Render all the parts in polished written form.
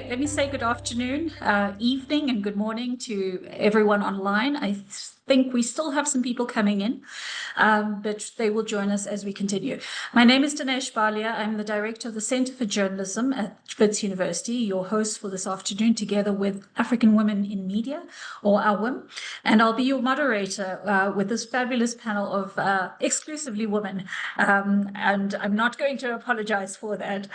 Let me say good afternoon, evening, and good morning to everyone online. I think we still have some people coming in, but they will join us as we continue. My name is Dinesh Balliah. I'm the director of the Centre for Journalism at Wits University, your host for this afternoon, together with African Women in Media, or AWIM, and I'll be your moderator with this fabulous panel of exclusively women, and I'm not going to apologize for that.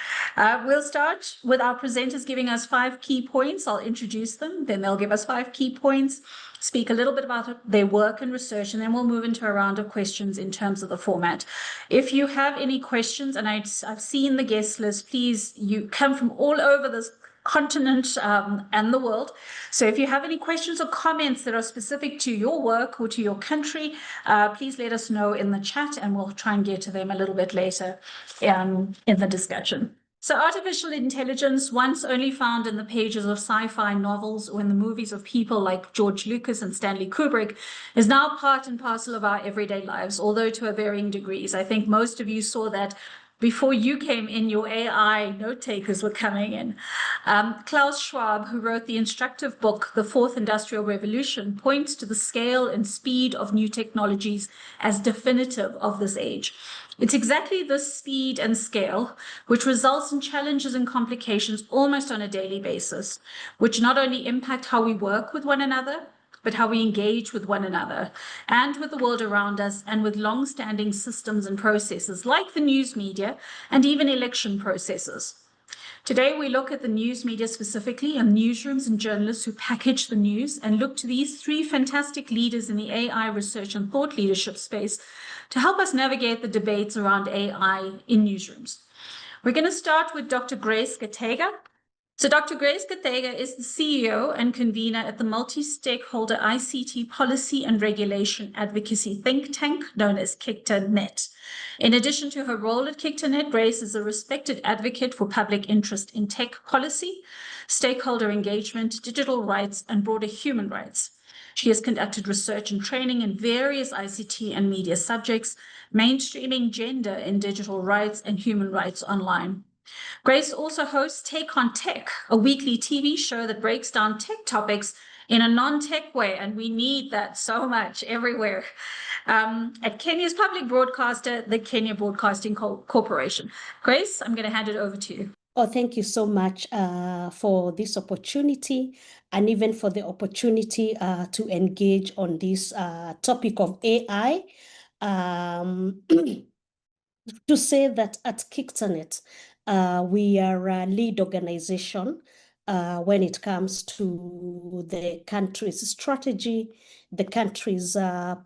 We'll start with our presenters giving us 5 key points. I'll introduce them, then they'll give us 5 key points, speak a little bit about their work and research, and then we'll move into a round of questions in terms of the format. If you have any questions, and I've seen the guest list, please, you come from all over this continent and the world. So if you have any questions or comments that are specific to your work or to your country, please let us know in the chat and we'll try and get to them a little bit later in the discussion. So artificial intelligence, once only found in the pages of sci-fi novels or in the movies of people like George Lucas and Stanley Kubrick, is now part and parcel of our everyday lives, although to a varying degrees. I think most of you saw that before you came in, your AI note takers were coming in. Klaus Schwab, who wrote the instructive book, The Fourth Industrial Revolution, points to the scale and speed of new technologies as definitive of this age. It's exactly this speed and scale which results in challenges and complications almost on a daily basis, which not only impact how we work with one another, but how we engage with one another and with the world around us and with long-standing systems and processes like the news media and even election processes. Today, we look at the news media specifically and newsrooms and journalists who package the news and look to these 3 fantastic leaders in the AI research and thought leadership space to help us navigate the debates around AI in newsrooms. We're going to start with Dr. Grace Githaiga. So Dr. Grace Githaiga is the CEO and convener at the multi-stakeholder ICT policy and regulation advocacy think tank known as KICTANet. In addition to her role at KICTANet, Grace is a respected advocate for public interest in tech policy, stakeholder engagement, digital rights, and broader human rights. She has conducted research and training in various ICT and media subjects, mainstreaming gender in digital rights and human rights online. Grace also hosts Take on Tech, a weekly TV show that breaks down tech topics in a non-tech way, and we need that so much everywhere. At Kenya's public broadcaster, the Kenya Broadcasting Corporation. Grace, I'm going to hand it over to you. Oh, thank you so much for this opportunity and even for the opportunity to engage on this topic of AI. To say that at KICTANet, we are a lead organization when it comes to the country's strategy, the country's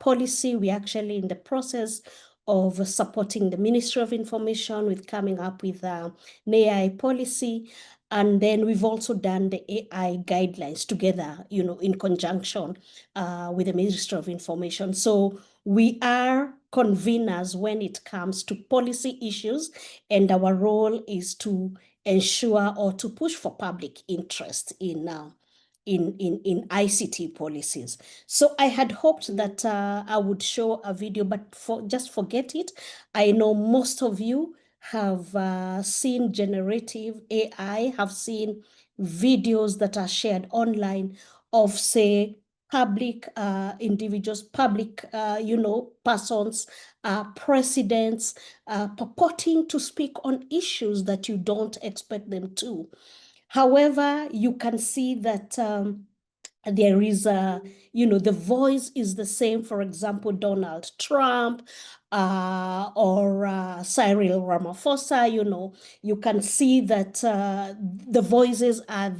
policy. We're actually in the process of supporting the Ministry of Information with coming up with an AI policy. And then we've also done the AI guidelines together, in conjunction with the Ministry of Information. So we are conveners when it comes to policy issues, and our role is to ensure or to push for public interest in ICT policies. So I had hoped that I would show a video, but just forget it. I know most of you have seen generative AI, have seen videos that are shared online of, say, public individuals, public, persons, presidents, purporting to speak on issues that you don't expect them to. However, you can see that there is the voice is the same. For example, Donald Trump or Cyril Ramaphosa, you can see that the voices are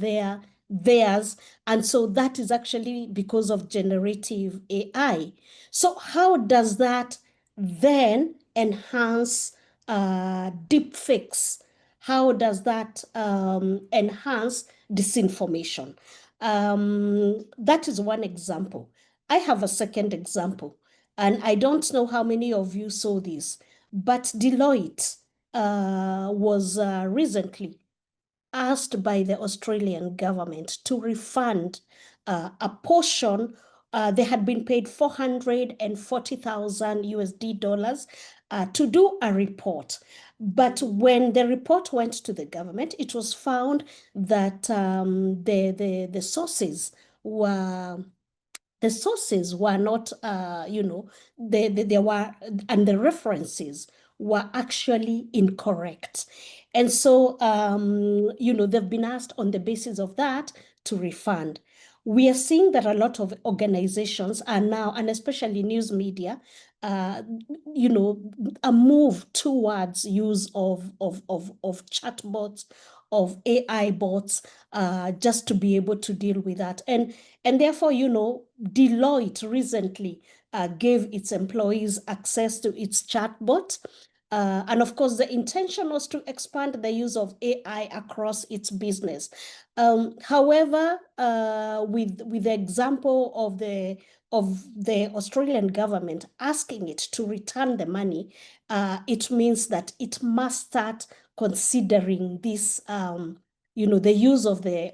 theirs. And so that is actually because of generative AI. So how does that then enhance deepfakes? How does that enhance disinformation? That is one example. I have a second example, and I don't know how many of you saw this, but Deloitte was recently asked by the Australian government to refund a portion they had been paid $440,000 to do a report. But when the report went to the government, it was found that the sources were not, they were, and the references were actually incorrect. And so, they've been asked on the basis of that to refund. We are seeing that a lot of organizations are now, and especially news media, a move towards use of chatbots, of AI bots, just to be able to deal with that. And therefore, Deloitte recently gave its employees access to its chatbot. And of course, the intention was to expand the use of AI across its business. However, with the example of the Australian government asking it to return the money, it means that it must start considering this, the use of the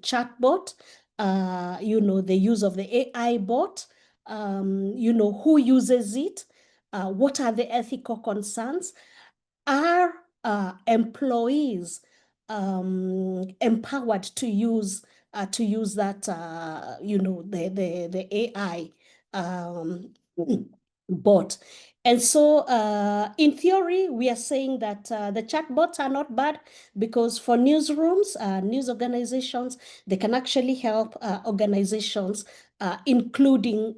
chatbot, the use of the AI bot, who uses it, what are the ethical concerns, are employees empowered to use that, the AI bot. And so in theory, we are saying that the chatbots are not bad, because for newsrooms, news organizations, they can actually help organizations, including,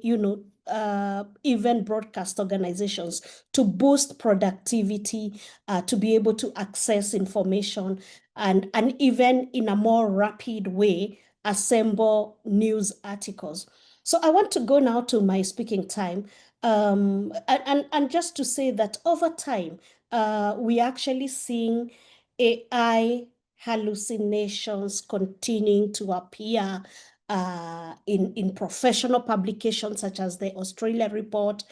even broadcast organizations, to boost productivity, to be able to access information, and even in a more rapid way, assemble news articles. So I want to go now to my speaking time, and just to say that over time, we actually seeing AI hallucinations continuing to appear in professional publications such as the Australia Report.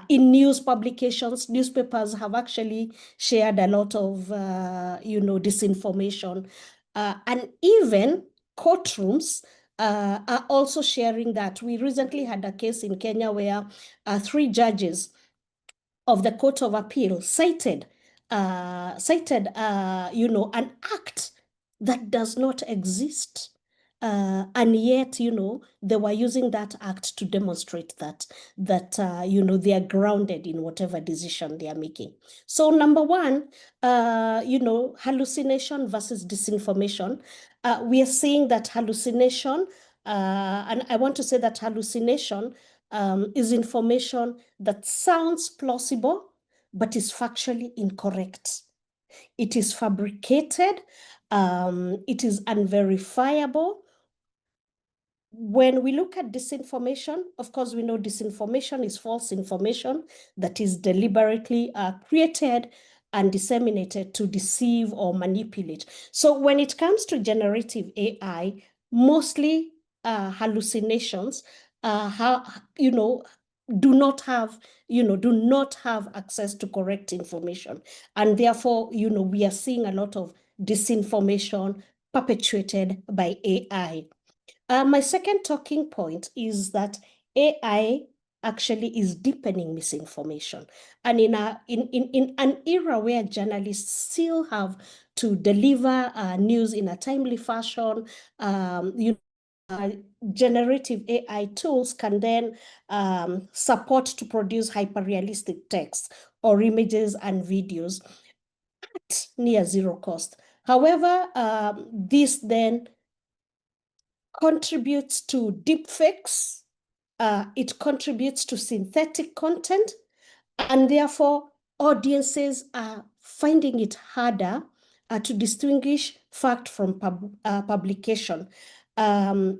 In news publications, newspapers have actually shared a lot of, disinformation. And even courtrooms are also sharing that. We recently had a case in Kenya where 3 judges of the Court of Appeal cited, an act that does not exist. And yet, they were using that act to demonstrate that they are grounded in whatever decision they are making. So number one, hallucination versus disinformation. We are seeing that hallucination, and I want to say that hallucination is information that sounds plausible, but is factually incorrect. It is fabricated, it is unverifiable. When we look at disinformation, of course, we know disinformation is false information that is deliberately created and disseminated to deceive or manipulate. So when it comes to generative AI, mostly hallucinations, do not have access to correct information. And therefore, we are seeing a lot of disinformation perpetuated by AI. My second talking point is that AI actually is deepening misinformation. And in an era where journalists still have to deliver news in a timely fashion, generative AI tools can then support to produce hyper-realistic text or images and videos at near zero cost. However, this then contributes to deepfakes, it contributes to synthetic content, and therefore audiences are finding it harder to distinguish fact from publication. And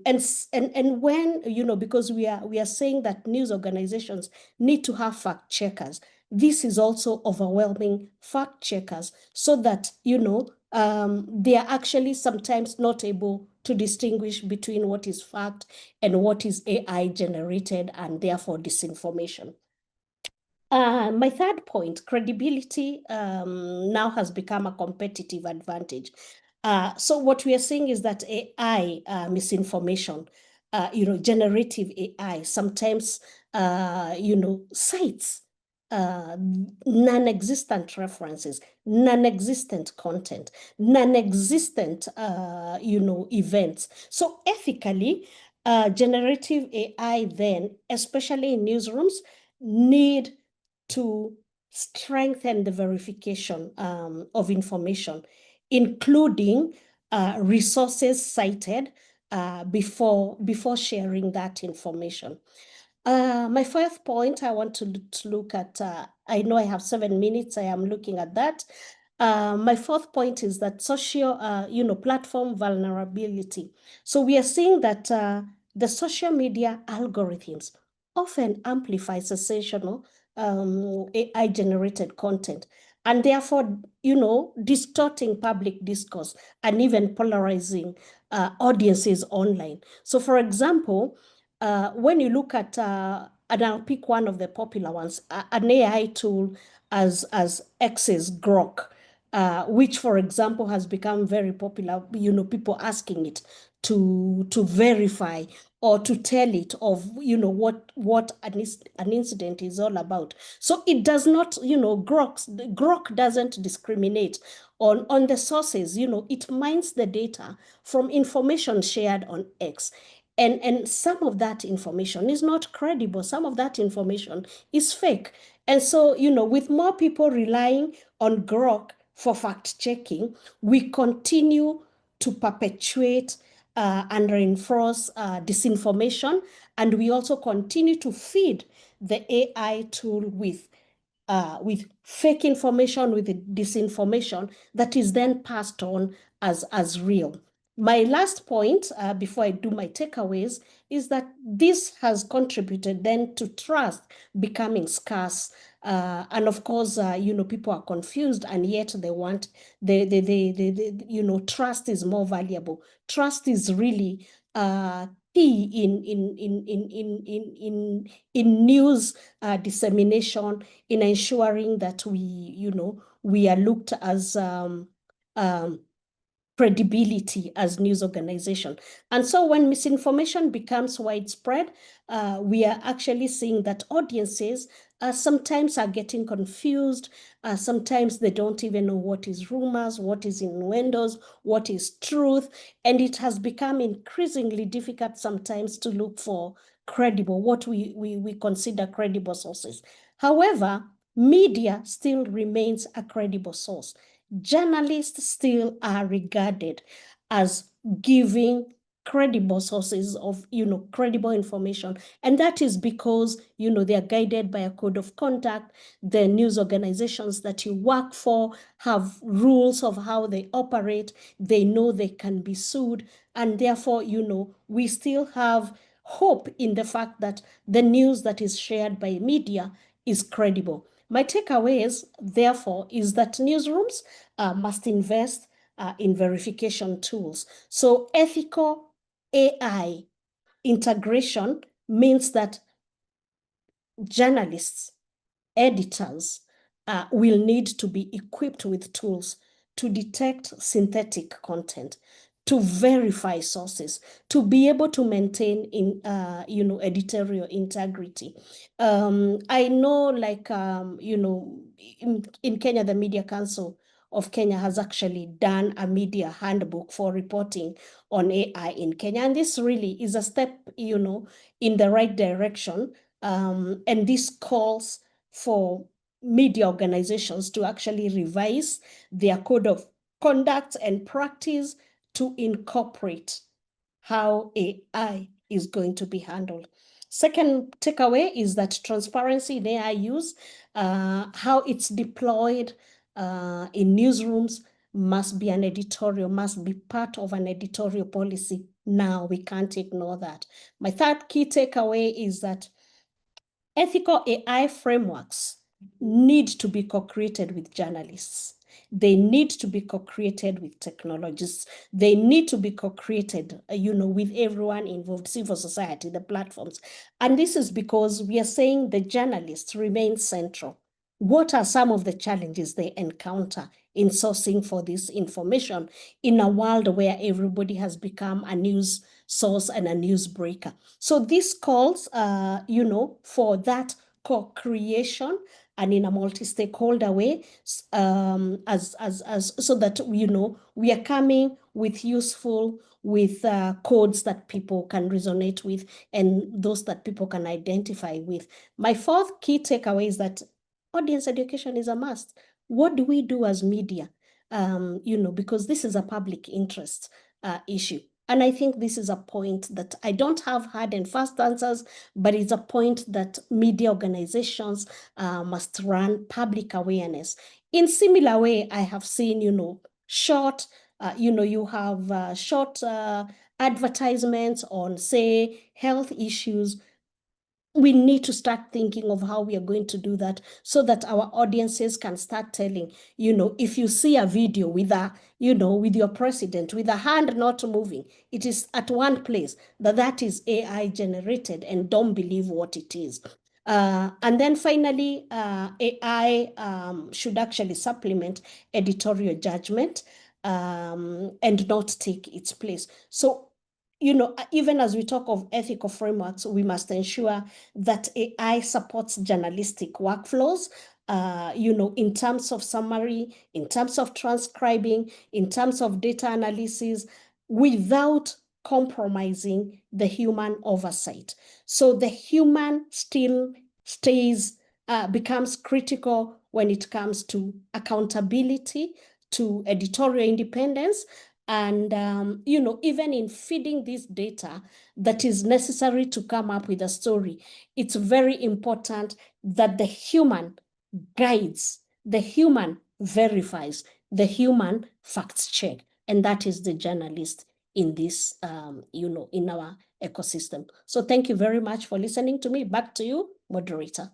when, because we are saying that news organizations need to have fact checkers, this is also overwhelming fact checkers, so that, they are actually sometimes not able to distinguish between what is fact and what is AI generated and therefore disinformation. My third point, credibility now has become a competitive advantage. So what we are seeing is that AI misinformation generative AI sometimes, cites non-existent references, non-existent content, non-existent, events. So ethically, generative AI then, especially in newsrooms, need to strengthen the verification of information, including resources cited before sharing that information. My fourth point I want to look at, I know I have 7 minutes, I am looking at that. My fourth point is that social, platform vulnerability. So we are seeing that the social media algorithms often amplify sensational AI-generated content, and therefore, distorting public discourse and even polarizing audiences online. So for example, when you look at, and I'll pick one of the popular ones, an AI tool as X's Grok, which, for example, has become very popular, people asking it to verify or to tell it of, what an incident is all about. So it does not, Grok doesn't discriminate on the sources. It mines the data from information shared on X. And some of that information is not credible. Some of that information is fake. And so, with more people relying on Grok for fact-checking, we continue to perpetuate and reinforce disinformation. And we also continue to feed the AI tool with fake information, with disinformation that is then passed on as real. My last point, before I do my takeaways, is that this has contributed then to trust becoming scarce. And of course, people are confused, and yet they want, trust is more valuable. Trust is really key in news dissemination, in ensuring that we are looked as credibility as news organization. And so when misinformation becomes widespread, we are actually seeing that audiences sometimes are getting confused. Sometimes they don't even know what is rumors, what is innuendos, what is truth. And it has become increasingly difficult sometimes to look for credible, what we consider credible sources. However, media still remains a credible source. Journalists still are regarded as giving credible sources of, credible information. And that is because, they are guided by a code of conduct. The news organizations that you work for have rules of how they operate. They know they can be sued. And therefore, we still have hope in the fact that the news that is shared by media is credible. My takeaways, therefore, is that newsrooms must invest in verification tools. So ethical AI integration means that journalists, editors will need to be equipped with tools to detect synthetic content, to verify sources, to be able to maintain editorial integrity. I know, like, in Kenya, the Media Council of Kenya has actually done a media handbook for reporting on AI in Kenya. And this really is a step, in the right direction. And this calls for media organizations to actually revise their code of conduct and practice to incorporate how AI is going to be handled. Second takeaway is that transparency in AI use, how it's deployed in newsrooms, must be part of an editorial policy. Now, we can't ignore that. My third key takeaway is that ethical AI frameworks need to be co-created with journalists. They need to be co-created with technologists. They need to be co-created, with everyone involved, civil society, the platforms. And this is because we are saying the journalists remain central. What are some of the challenges they encounter in sourcing for this information in a world where everybody has become a news source and a newsbreaker. So this calls, for that co-creation and in a multi-stakeholder way, so that we are coming with useful codes that people can resonate with and those that people can identify with. My fourth key takeaway is that audience education is a must. What do we do as media? Because this is a public interest issue. And I think this is a point that I don't have hard and fast answers, but it's a point that media organizations must run public awareness. In similar way, I have seen, short, you have short advertisements on, say, health issues. We need to start thinking of how we are going to do that so that our audiences can start telling, if you see a video with with your president, with a hand not moving, it is at one place, that is AI generated and don't believe what it is. And then finally, AI should actually supplement editorial judgment and not take its place. So, even as we talk of ethical frameworks, we must ensure that AI supports journalistic workflows, in terms of summary, in terms of transcribing, in terms of data analysis, without compromising the human oversight. So the human still becomes critical when it comes to accountability, to editorial independence, and, even in feeding this data that is necessary to come up with a story, it's very important that the human guides, the human verifies, the human facts check. And that is the journalist in this, in our ecosystem. So thank you very much for listening to me. Back to you, moderator.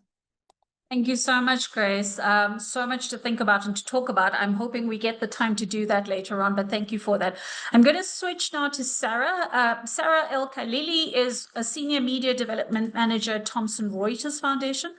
Thank you so much, Grace. So much to think about and to talk about. I'm hoping we get the time to do that later on, but thank you for that. I'm going to switch now to Sara. Sara El-Khalili is a senior media development manager at Thomson Reuters Foundation,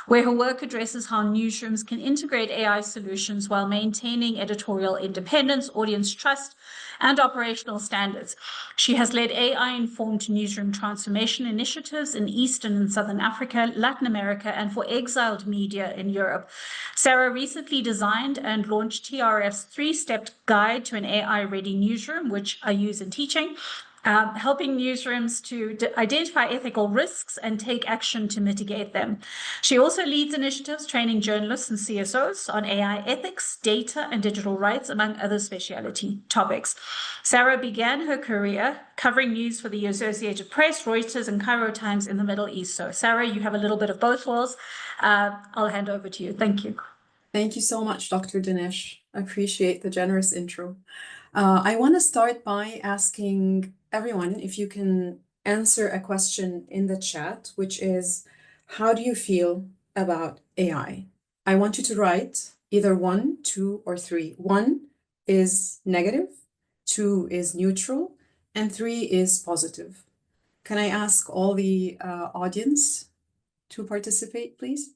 where her work addresses how newsrooms can integrate AI solutions while maintaining editorial independence, audience trust, and operational standards. She has led AI-informed newsroom transformation initiatives in Eastern and Southern Africa, Latin America, and for exiled media in Europe. Sara recently designed and launched TRF's three-step guide to an AI-ready newsroom, which I use in teaching, helping newsrooms to identify ethical risks and take action to mitigate them. She also leads initiatives training journalists and CSOs on AI ethics, data, and digital rights, among other specialty topics. Sara began her career covering news for the Associated Press, Reuters, and Cairo Times in the Middle East. So, Sara, you have a little bit of both worlds. I'll hand over to you. Thank you. Thank you so much, Dr. Dinesh. I appreciate the generous intro. I want to start by asking everyone if you can answer a question in the chat, which is, how do you feel about AI? I want you to write either 1, 2, or 3. 1 is negative, 2 is neutral, and 3 is positive. Can I ask all the audience to participate, please?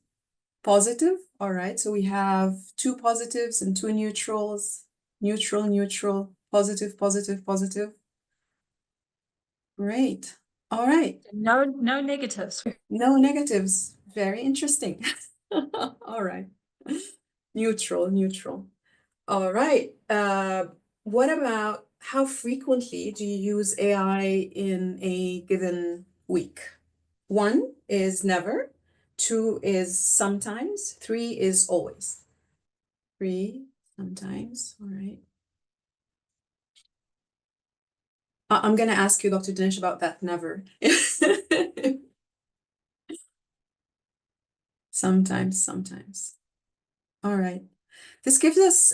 Positive. All right. So we have 2 positives and 2 neutrals. Neutral, neutral, positive, positive, positive. Great. All right. No negatives. No negatives. Very interesting. All right. Neutral, neutral. All right. What about how frequently do you use AI in a given week? 1 is never. 2 is sometimes. 3 is always. 3, sometimes. All right. I'm going to ask you, Dr. Dinesh, about that never. Sometimes. All right. This gives us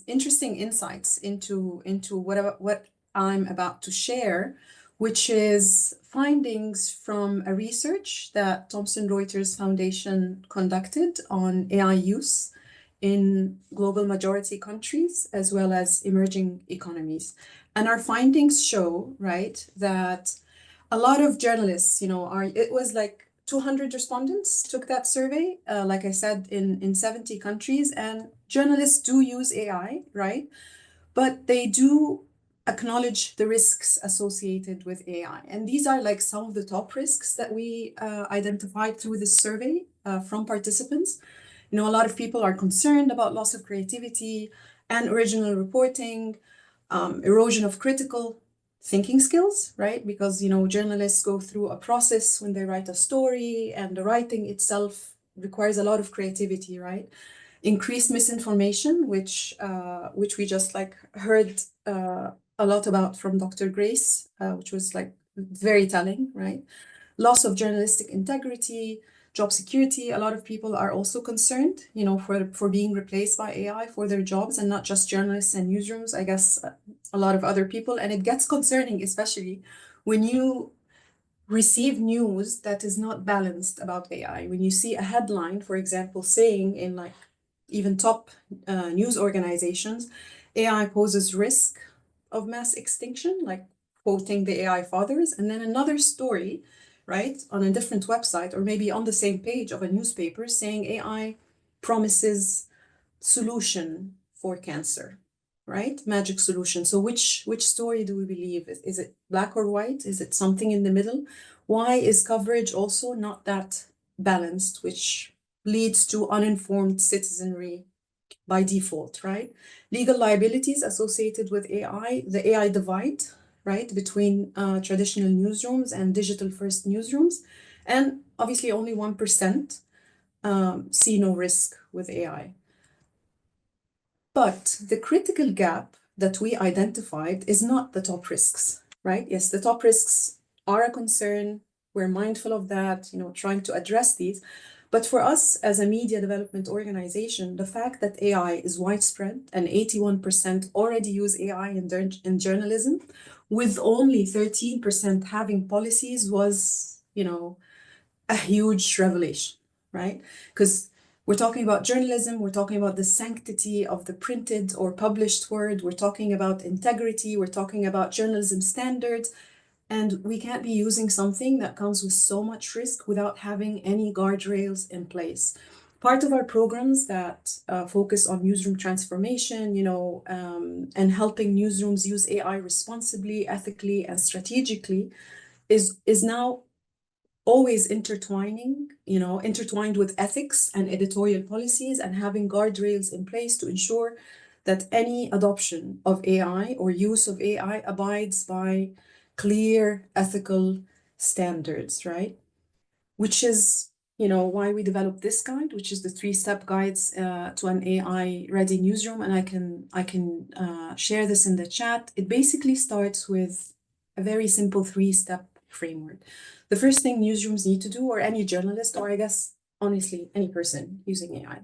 interesting insights into what I'm about to share, which is findings from a research that Thomson Reuters Foundation conducted on AI use in global majority countries as well as emerging economies. And our findings show, right, that a lot of journalists, it was like 200 respondents took that survey, like I said, in 70 countries, and journalists do use AI, right? But they do acknowledge the risks associated with AI. And these are like some of the top risks that we identified through this survey from participants. You know, a lot of people are concerned about loss of creativity and original reporting, erosion of critical thinking skills, right? Because, you know, journalists go through a process when they write a story, and the writing itself requires a lot of creativity, right? Increased misinformation, which we just like heard a lot about from Dr. Grace, which was like very telling, right? Loss of journalistic integrity, job security. A lot of people are also concerned, you know, for being replaced by AI for their jobs, and not just journalists and newsrooms, I guess a lot of other people. And it gets concerning, especially when you receive news that is not balanced about AI. When you see a headline, for example, saying in like even top news organizations, AI poses risk of mass extinction, like quoting the AI fathers, and then another story, right, on a different website or maybe on the same page of a newspaper saying AI promises solution for cancer, right? Magic solution. So which story do we believe? Is it black or white? Is it something in the middle? Why is coverage also not that balanced, which leads to uninformed citizenry by default, right? Legal liabilities associated with AI, the AI divide, right, between traditional newsrooms and digital-first newsrooms. And obviously only 1% see no risk with AI. But the critical gap that we identified is not the top risks, right? Yes, the top risks are a concern. We're mindful of that, you know, trying to address these. But for us as a media development organization, the fact that AI is widespread and 81% already use AI in journalism, with only 13% having policies, was, you know, a huge revelation, right? Because we're talking about journalism, we're talking about the sanctity of the printed or published word, we're talking about integrity, we're talking about journalism standards, and we can't be using something that comes with so much risk without having any guardrails in place. Part of our programs that focus on newsroom transformation, you know, and helping newsrooms use AI responsibly, ethically, and strategically is now always intertwined with ethics and editorial policies, and having guardrails in place to ensure that any adoption of AI or use of AI abides by clear ethical standards, right? Which is, you know, why we developed this guide, which is the 3-step guides to an AI-ready newsroom. And I can share this in the chat. It basically starts with a very simple 3-step framework. The first thing newsrooms need to do, or any journalist, or I guess, honestly, any person using AI,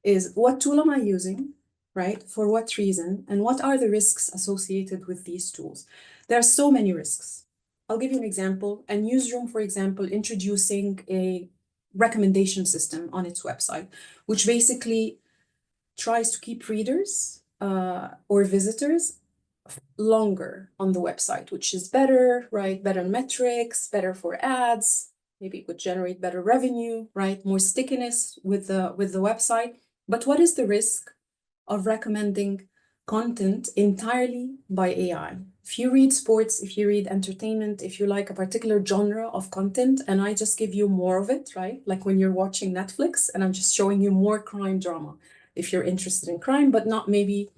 is what tool am I using, right? For what reason? And what are the risks associated with these tools? There are so many risks. I'll give you an example. A newsroom, for example, introducing a recommendation system on its website, which basically tries to keep readers or visitors longer on the website, which is better, right? Better metrics, better for ads, maybe it would generate better revenue, right? More stickiness with the website. But what is the risk of recommending content entirely by AI? If you read sports, if you read entertainment, if you like a particular genre of content, and I just give you more of it, right? Like when you're watching Netflix and I'm just showing you more crime drama, if you're interested in crime, but not maybe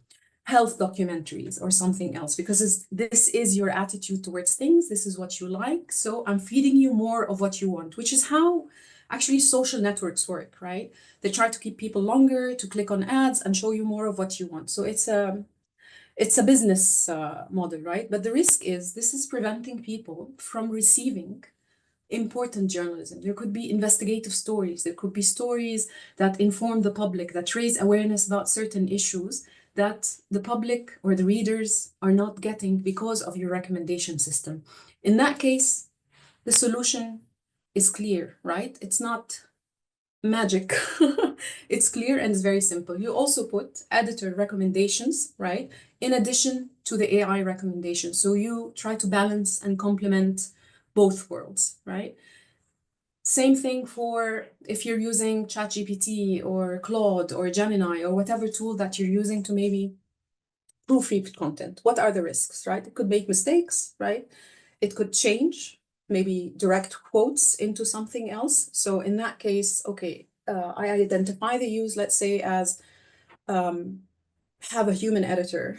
health documentaries or something else, because this is your attitude towards things, this is what you like, so I'm feeding you more of what you want, which is how actually social networks work, right? They try to keep people longer, to click on ads and show you more of what you want. So it's a business model, right? But the risk is this is preventing people from receiving important journalism. There could be investigative stories, there could be stories that inform the public, that raise awareness about certain issues that the public or the readers are not getting because of your recommendation system. In that case, the solution is clear, right? It's not magic. It's clear and it's very simple. You also put editor recommendations, right, in addition to the AI recommendations. So you try to balance and complement both worlds, right? Same thing for if you're using ChatGPT or Claude or Gemini or whatever tool that you're using to maybe proofread content. What are the risks, right? It could make mistakes, right? It could change, maybe direct quotes into something else. So in that case, okay, I identify the use, let's say, as have a human editor,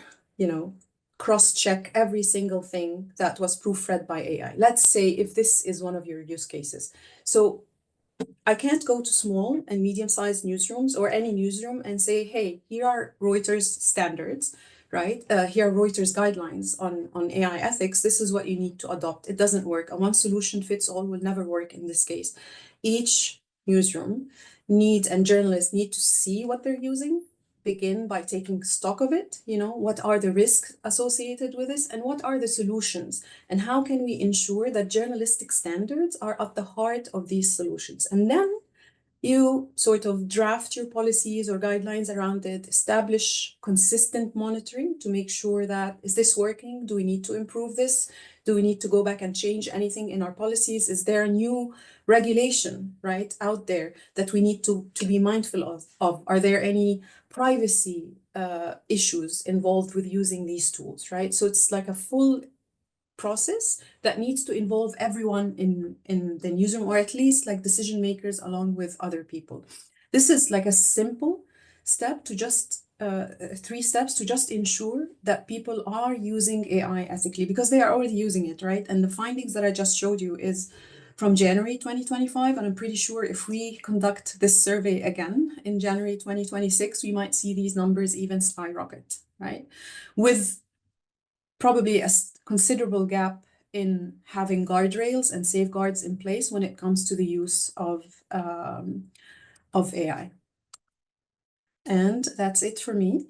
cross-check every single thing that was proofread by AI. Let's say if this is one of your use cases. So I can't go to small and medium-sized newsrooms or any newsroom and say, hey, here are Reuters standards, right? Here are Reuters guidelines on AI ethics. This is what you need to adopt. It doesn't work. A one solution fits all will never work in this case. Each newsroom and journalists need to see what they're using, begin by taking stock of it. What are the risks associated with this and what are the solutions, and how can we ensure that journalistic standards are at the heart of these solutions? And then you sort of draft your policies or guidelines around it, establish consistent monitoring to make sure that, is this working? Do we need to improve this? Do we need to go back and change anything in our policies? Is there a new regulation, right, out there that we need to be mindful of? Are there any privacy issues involved with using these tools, right? So it's like a full process that needs to involve everyone in the newsroom, or at least like decision makers along with other people. This is like a simple step to just 3 steps to just ensure that people are using AI ethically, because they are already using it, right? And the findings that I just showed you is from January 2025, and I'm pretty sure if we conduct this survey again in January 2026, we might see these numbers even skyrocket, right? With probably a considerable gap in having guardrails and safeguards in place when it comes to the use of AI. And that's it for me.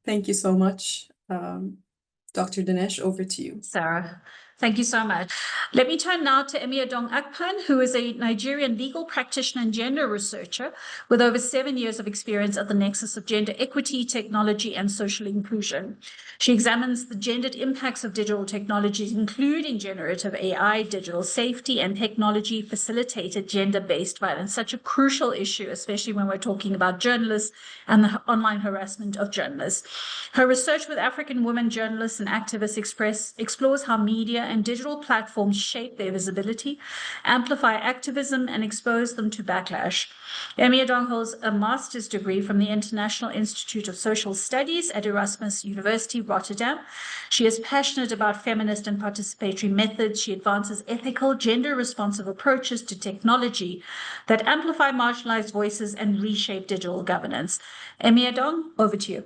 Thank you so much. Dr. Dinesh, over to you. Sarah, thank you so much. Let me turn now to Emaediong Akpan, who is a Nigerian legal practitioner and gender researcher with over 7 years of experience at the nexus of gender equity, technology, and social inclusion. She examines the gendered impacts of digital technologies, including generative AI, digital safety, and technology-facilitated gender-based violence, such a crucial issue, especially when we're talking about journalists and the online harassment of journalists. Her research with African women journalists and activists explores how media and digital platforms shape their visibility, amplify activism, and expose them to backlash. Emaediong holds a master's degree from the International Institute of Social Studies at Erasmus University, Rotterdam. She is passionate about feminist and participatory methods. She advances ethical, gender-responsive approaches to technology that amplify marginalized voices and reshape digital governance. Emaediong, over to you.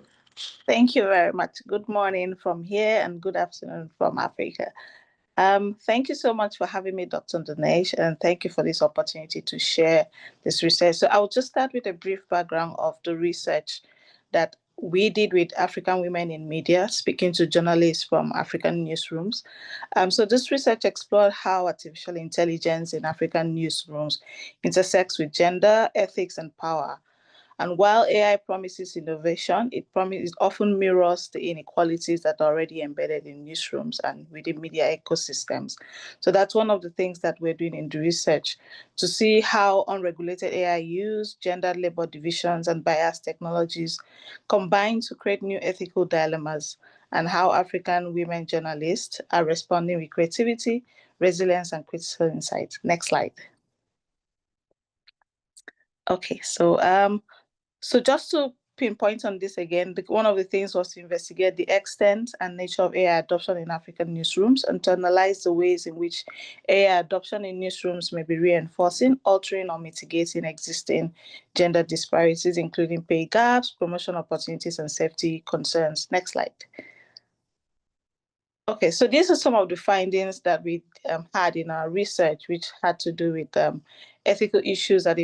Thank you very much. Good morning from here and good afternoon from Africa. Thank you so much for having me, Dr. Dinesh, and thank you for this opportunity to share this research. So I'll just start with a brief background of the research that we did with African women in media, speaking to journalists from African newsrooms. So this research explored how artificial intelligence in African newsrooms intersects with gender, ethics, and power. And while AI promises innovation, it often mirrors the inequalities that are already embedded in newsrooms and within media ecosystems. So that's one of the things that we're doing in the research, to see how unregulated AI use, gender labor divisions, and biased technologies combine to create new ethical dilemmas, and how African women journalists are responding with creativity, resilience, and critical insight. Next slide. Okay, so just to pinpoint on this again, one of the things was to investigate the extent and nature of AI adoption in African newsrooms and to analyze the ways in which AI adoption in newsrooms may be reinforcing, altering, or mitigating existing gender disparities, including pay gaps, promotion opportunities, and safety concerns. Next slide. Okay, so these are some of the findings that we had in our research, which had to do with ethical issues that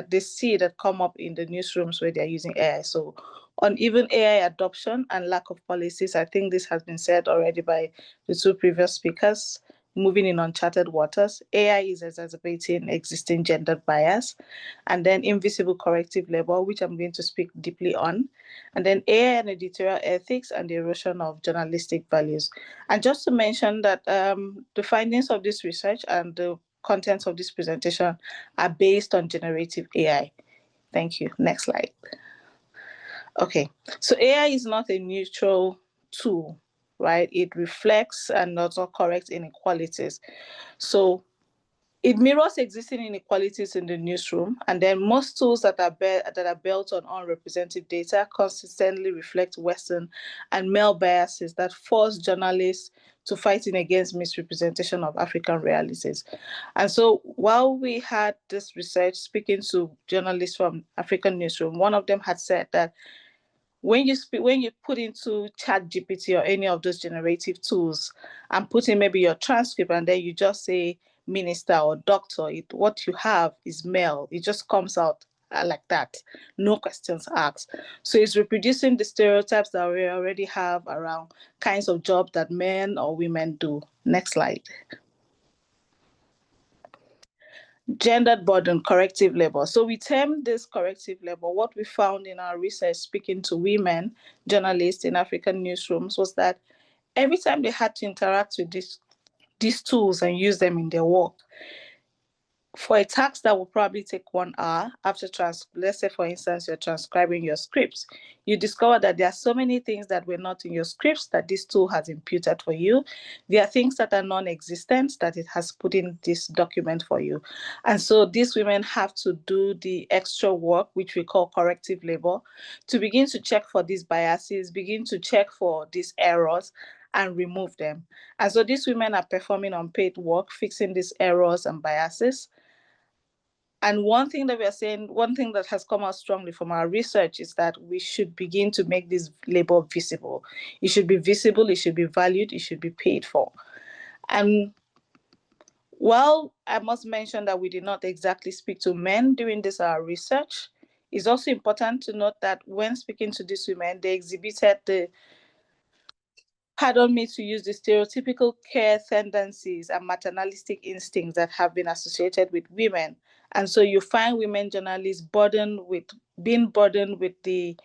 they see that come up in the newsrooms where they're using AI. So on even AI adoption and lack of policies, I think this has been said already by the 2 previous speakers. Moving in uncharted waters, AI is exacerbating existing gender bias, and then invisible corrective labor, which I'm going to speak deeply on, and then AI and editorial ethics and the erosion of journalistic values. And just to mention that the findings of this research and the contents of this presentation are based on generative AI. Thank you. Next slide. Okay, so AI is not a neutral tool, right? It reflects and also corrects inequalities. So it mirrors existing inequalities in the newsroom, and then most tools that are built on unrepresentative data consistently reflect Western and male biases that force journalists to fight in against misrepresentation of African realities. And so while we had this research speaking to journalists from African newsroom, one of them had said that when you put into ChatGPT or any of those generative tools and put in maybe your transcript and then you just say minister or doctor, what you have is male. It just comes out like that, no questions asked. So it's reproducing the stereotypes that we already have around kinds of jobs that men or women do. Next slide. Gendered burden, corrective labor. So we termed this corrective labor. What we found in our research speaking to women journalists in African newsrooms was that every time they had to interact with these tools and use them in their work, for a task that will probably take 1 hour after let's say for instance you're transcribing your scripts, you discover that there are so many things that were not in your scripts that this tool has imputed for you. There are things that are non-existent that it has put in this document for you. And so these women have to do the extra work, which we call corrective labor, to begin to check for these biases, begin to check for these errors and remove them. And so these women are performing unpaid work, fixing these errors and biases. And one thing that we are saying, one thing that has come out strongly from our research is that we should begin to make this labor visible. It should be visible, it should be valued, it should be paid for. And while I must mention that we did not exactly speak to men during this our research, it's also important to note that when speaking to these women, they exhibited pardon me to use the stereotypical care tendencies and maternalistic instincts that have been associated with women. And so you find women journalists being burdened with the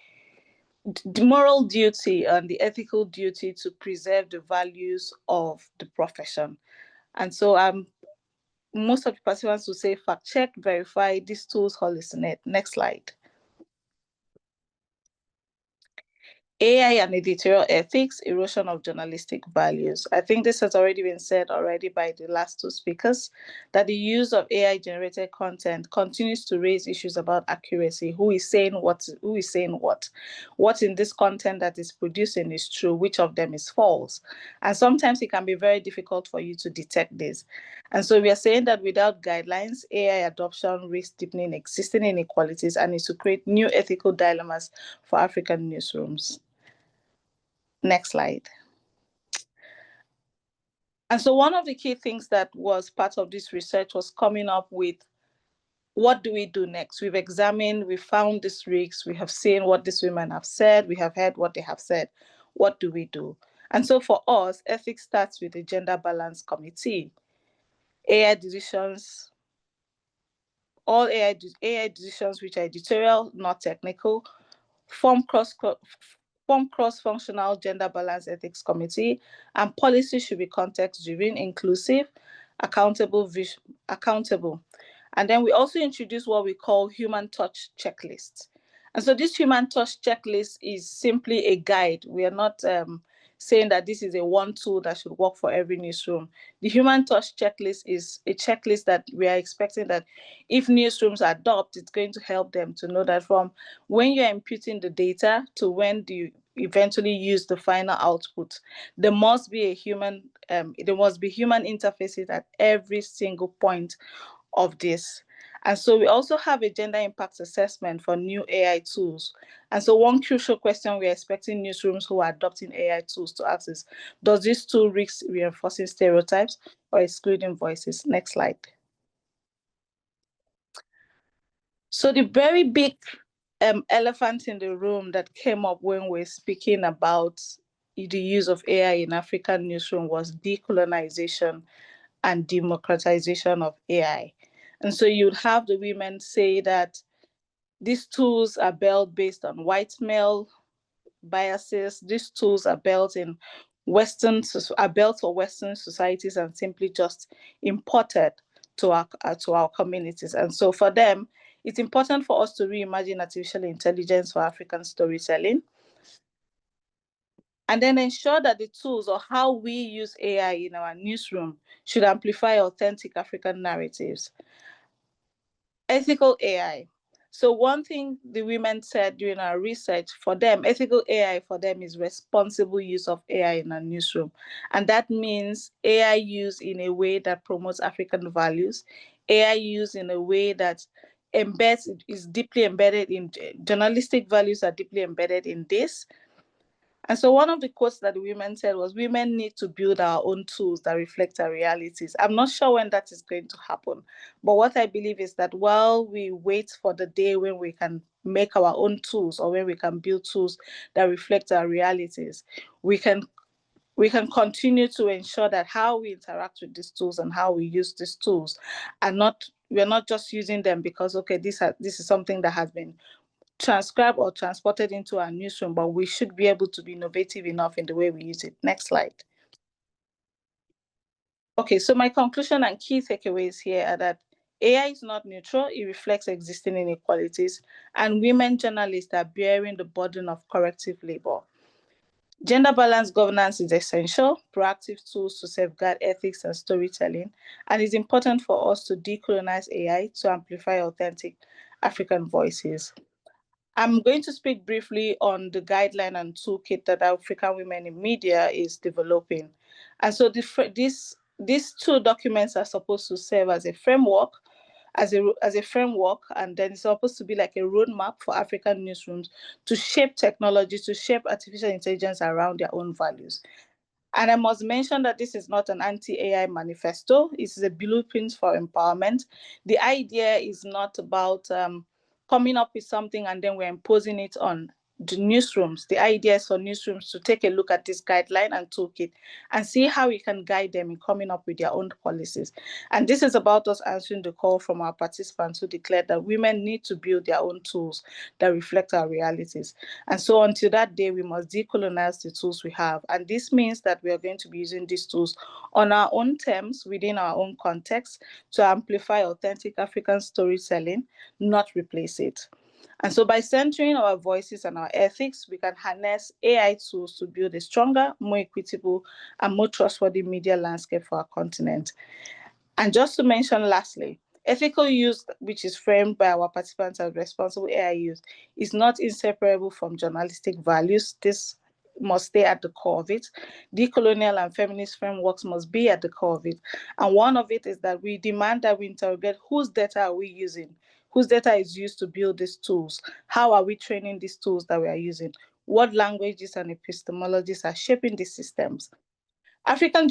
moral duty and the ethical duty to preserve the values of the profession. And so most of the participants will say fact check, verify, these tools hallucinate. Next slide. AI and editorial ethics, erosion of journalistic values. I think this has already been said by the last two speakers, that the use of AI-generated content continues to raise issues about accuracy. Who is saying what? What in this content that is producing is true? Which of them is false? And sometimes it can be very difficult for you to detect this. And so we are saying that without guidelines, AI adoption risks deepening existing inequalities and is to create new ethical dilemmas for African newsrooms. Next slide. And so one of the key things that was part of this research was coming up with, what do we do next? We've examined, we found these risks, we have seen what these women have said, we have heard what they have said. What do we do? And so for us, ethics starts with the Gender Balance Committee. AI decisions, all AI decisions which are editorial, not technical, form cross-functional gender balance ethics committee, and policy should be context-driven, inclusive, accountable. And then we also introduce what we call human touch checklist. And so this human touch checklist is simply a guide. We are not saying that this is a one tool that should work for every newsroom. The human touch checklist is a checklist that we are expecting that if newsrooms adopt, it's going to help them to know that from when you're imputing the data to when do you eventually use the final output, there must be human interfaces at every single point of this. And so we also have a gender impact assessment for new AI tools. And so one crucial question we're expecting newsrooms who are adopting AI tools to ask is, does this tool risk reinforcing stereotypes or excluding voices? Next slide. So the very big elephant in the room that came up when we're speaking about the use of AI in African newsroom was decolonization and democratization of AI. And so you'd have the women say that these tools are built based on white male biases. These tools are built for Western societies and simply just imported to our communities. And so for them, it's important for us to reimagine artificial intelligence for African storytelling, and then ensure that the tools or how we use AI in our newsroom should amplify authentic African narratives. Ethical AI. So one thing the women said during our research, for them, ethical AI for them is responsible use of AI in a newsroom. And that means AI used in a way that promotes African values, AI used in a way that is deeply embedded in journalistic values, are deeply embedded in this. And so one of the quotes that the women said was, women need to build our own tools that reflect our realities. I'm not sure when that is going to happen, but what I believe is that while we wait for the day when we can make our own tools, or when we can build tools that reflect our realities, we can continue to ensure that how we interact with these tools and how we use these tools we're not just using them because, okay, this is something that has been transcribed or transported into our newsroom, but we should be able to be innovative enough in the way we use it. Next slide. Okay, so my conclusion and key takeaways here are that AI is not neutral, it reflects existing inequalities, and women journalists are bearing the burden of corrective labor. Gender balanced governance is essential, proactive tools to safeguard ethics and storytelling, and it's important for us to decolonize AI to amplify authentic African voices. I'm going to speak briefly on the guideline and toolkit that African Women in Media is developing. And so these two documents are supposed to serve as a framework, and then it's supposed to be like a roadmap for African newsrooms to shape technology, to shape artificial intelligence around their own values. And I must mention that this is not an anti-AI manifesto. It's a blueprint for empowerment. The idea is not about coming up with something and then we're imposing it on the newsrooms. The idea is for newsrooms to take a look at this guideline and toolkit and see how we can guide them in coming up with their own policies. And this is about us answering the call from our participants who declared that women need to build their own tools that reflect our realities. And so until that day, we must decolonize the tools we have. And this means that we are going to be using these tools on our own terms, within our own context, to amplify authentic African storytelling, not replace it. And so by centering our voices and our ethics, we can harness AI tools to build a stronger, more equitable, and more trustworthy media landscape for our continent. And just to mention lastly, ethical use, which is framed by our participants as responsible AI use, is not inseparable from journalistic values. This must stay at the core of it. Decolonial and feminist frameworks must be at the core of it. And one of it is that we demand that we interrogate whose data are we using? Whose data is used to build these tools? How are we training these tools that we are using? What languages and epistemologies are shaping these systems? African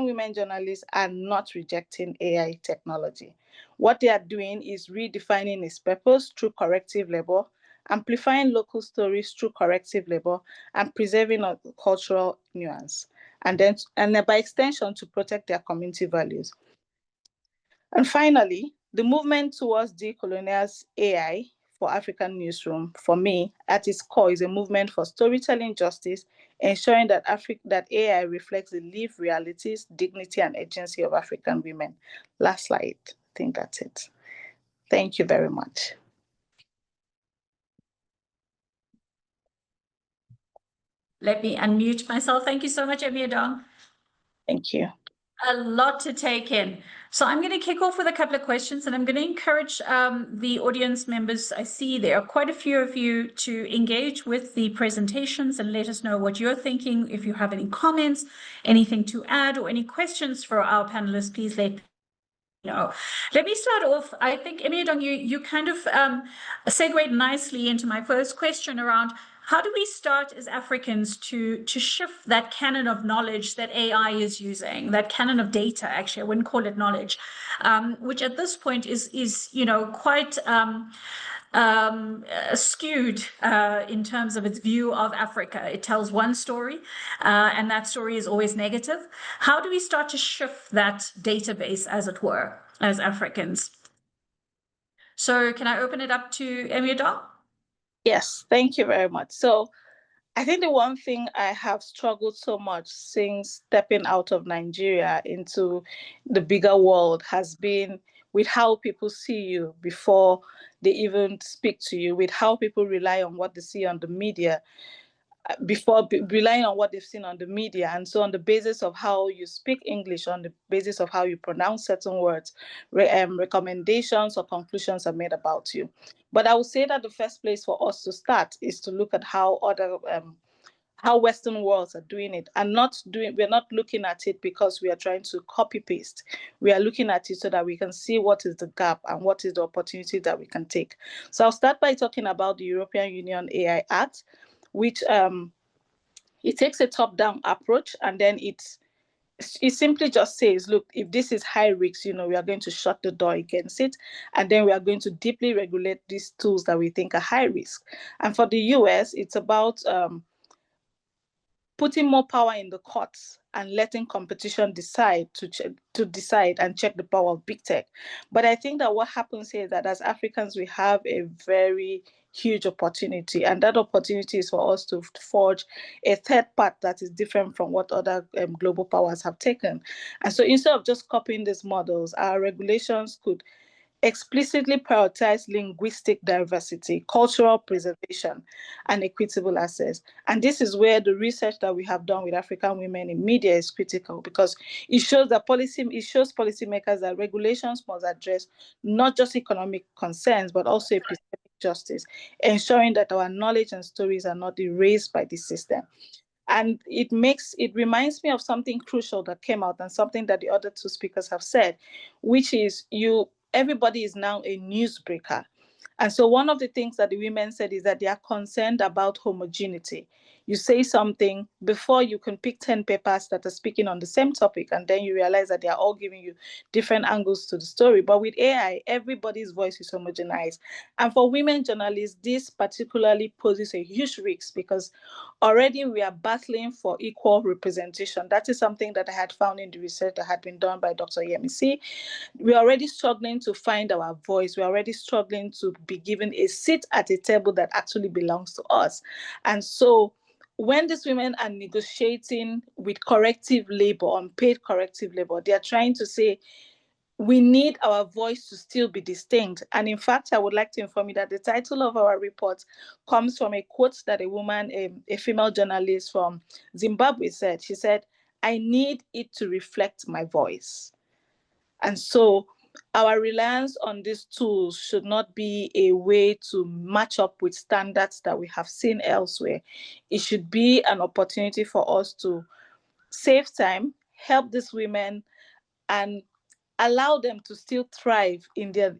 women journalists are not rejecting AI technology. What they are doing is redefining its purpose through corrective labor, amplifying local stories through corrective labor, and preserving a cultural nuance, and then by extension to protect their community values. And finally, the movement towards decolonize AI for African newsroom, for me, at its core, is a movement for storytelling justice, ensuring that that AI reflects the lived realities, dignity, and agency of African women. Last slide. I think that's it. Thank you very much. Let me unmute myself. Thank you so much, Emaediong. Thank you. A lot to take in. So I'm going to kick off with a couple of questions, and I'm going to encourage the audience members. I see there are quite a few of you to engage with the presentations and let us know what you're thinking. If you have any comments, anything to add, or any questions for our panelists, please let know. Let me start off. I think, Emaediong, you kind of segued nicely into my first question around how do we start as Africans to shift that canon of knowledge that AI is using, that canon of data, actually, I wouldn't call it knowledge, which at this point is quite skewed in terms of its view of Africa. It tells one story, and that story is always negative. How do we start to shift that database, as it were, as Africans? So can I open it up to Emaediong? Yes, thank you very much. So I think the one thing I have struggled so much since stepping out of Nigeria into the bigger world has been with how people see you before they even speak to you, with how people rely on what they see on the media before relying on what they've seen on the media. And so on the basis of how you speak English, on the basis of how you pronounce certain words, recommendations or conclusions are made about you. But I would say that the first place for us to start is to look at how other how Western worlds are doing it, and we're not looking at it because we are trying to copy paste. We are looking at it so that we can see what is the gap and what is the opportunity that we can take. So I'll start by talking about the European Union AI Act, which it takes a top-down approach, and then it simply just says, look, if this is high risk, we are going to shut the door against it, and then we are going to deeply regulate these tools that we think are high risk. And for the US, it's about putting more power in the courts and letting competition decide and check the power of big tech. But I think that what happens here is that as Africans, we have a very huge opportunity, and that opportunity is for us to forge a third path that is different from what other global powers have taken. And so instead of just copying these models, our regulations could explicitly prioritize linguistic diversity, cultural preservation, and equitable access. And this is where the research that we have done with African women in media is critical, because it shows policymakers that regulations must address not just economic concerns, but also epistemic justice, ensuring that our knowledge and stories are not erased by the system. And it reminds me of something crucial that came out, and something that the other two speakers have said, which is everybody is now a newsbreaker. And so one of the things that the women said is that they are concerned about homogeneity. You say something, before you can pick 10 papers that are speaking on the same topic, and then you realize that they are all giving you different angles to the story. But with AI, everybody's voice is homogenized. And for women journalists, this particularly poses a huge risk, because already we are battling for equal representation. That is something that I had found in the research that had been done by Dr. Yemisi. We're already struggling to find our voice. We're already struggling to be given a seat at a table that actually belongs to us. And so when these women are negotiating with corrective labor, unpaid corrective labor, they are trying to say, we need our voice to still be distinct. And in fact, I would like to inform you that the title of our report comes from a quote that a woman, a female journalist from Zimbabwe said. She said, "I need it to reflect my voice." And so our reliance on these tools should not be a way to match up with standards that we have seen elsewhere. It should be an opportunity for us to save time, help these women, and allow them to still thrive in their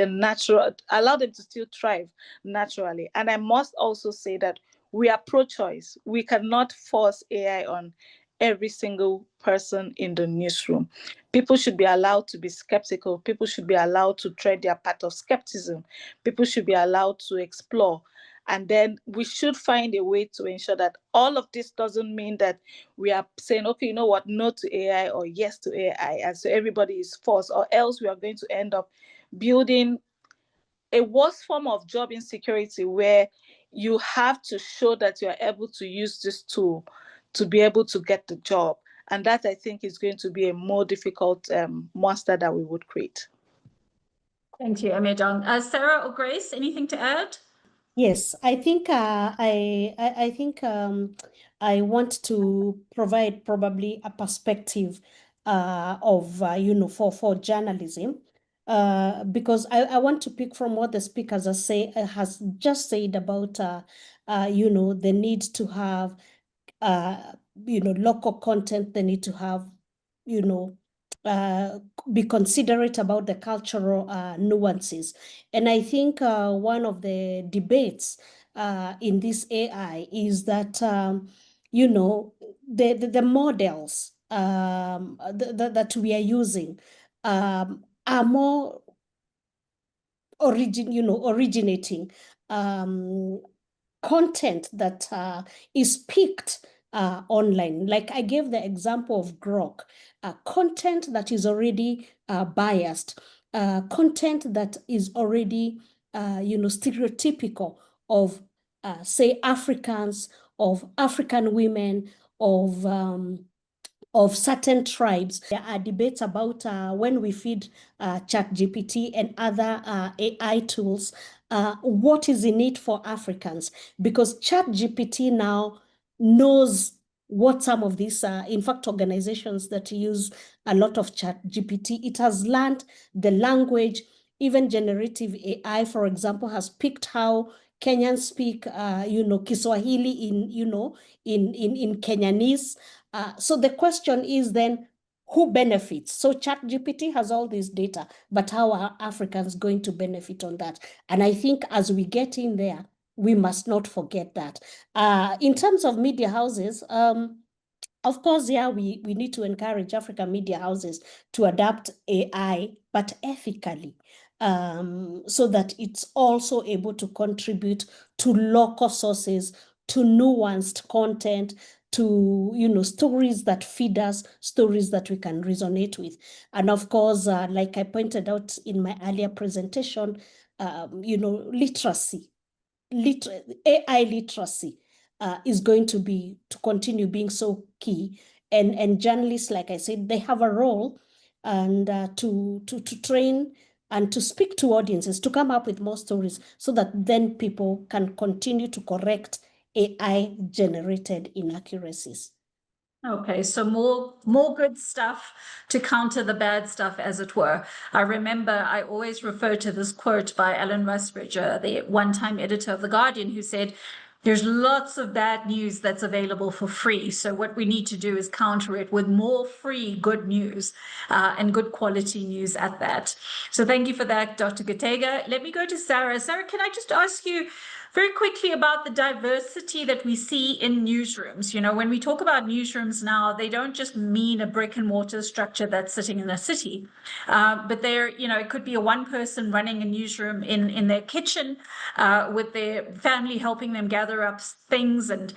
natural, allow them to still thrive naturally. And I must also say that we are pro-choice. We cannot force AI on every single person in the newsroom. People should be allowed to be skeptical. People should be allowed to tread their path of skepticism. People should be allowed to explore. And then we should find a way to ensure that all of this doesn't mean that we are saying, okay, you know what, no to AI or yes to AI. And so everybody is forced, or else we are going to end up building a worse form of job insecurity, where you have to show that you are able to use this tool to be able to get the job. And that, I think, is going to be a more difficult monster that we would create. Thank you, Emaediong. Sara or Grace, anything to add? Yes, I think I think I want to provide probably a perspective of for journalism, because I want to pick from what the speakers has just said about the need to have local content. They need to have be considerate about the cultural nuances. And I think one of the debates in this AI is that, the models that we are using are more originating content that is picked online. Like I gave the example of Grok, content that is already biased, content that is already stereotypical of say Africans of African women, of certain tribes. There are debates about when we feed ChatGPT and other AI tools, what is in it for Africans? Because ChatGPT now knows what some of these, in fact, organizations that use a lot of ChatGPT, it has learned the language. Even generative AI, for example, has picked how Kenyans speak, Kiswahili in Kenyanese. So the question is then, who benefits? So ChatGPT has all this data, but how are Africans going to benefit on that? And I think as we get in there, we must not forget that. In terms of media houses, of course, yeah, we need to encourage African media houses to adapt AI, but ethically, so that it's also able to contribute to local sources, to nuanced content, to stories that feed us, stories that we can resonate with. And of course, like I pointed out in my earlier presentation, literacy. AI literacy is going to continue being so key, and journalists, like I said, they have a role, and to train and to speak to audiences, to come up with more stories, so that then people can continue to correct AI generated inaccuracies. Okay, so more good stuff to counter the bad stuff, as it were. I remember I always refer to this quote by Alan Rusbridger, the one-time editor of The Guardian, who said, "There's lots of bad news that's available for free. So what we need to do is counter it with more free good news and good quality news at that." So thank you for that, Dr. Githaiga. Let me go to Sara. Sara, can I just ask you very quickly about the diversity that we see in newsrooms? When we talk about newsrooms now, they don't just mean a brick and mortar structure that's sitting in a city, but it could be a one person running a newsroom in their kitchen with their family helping them gather up things. And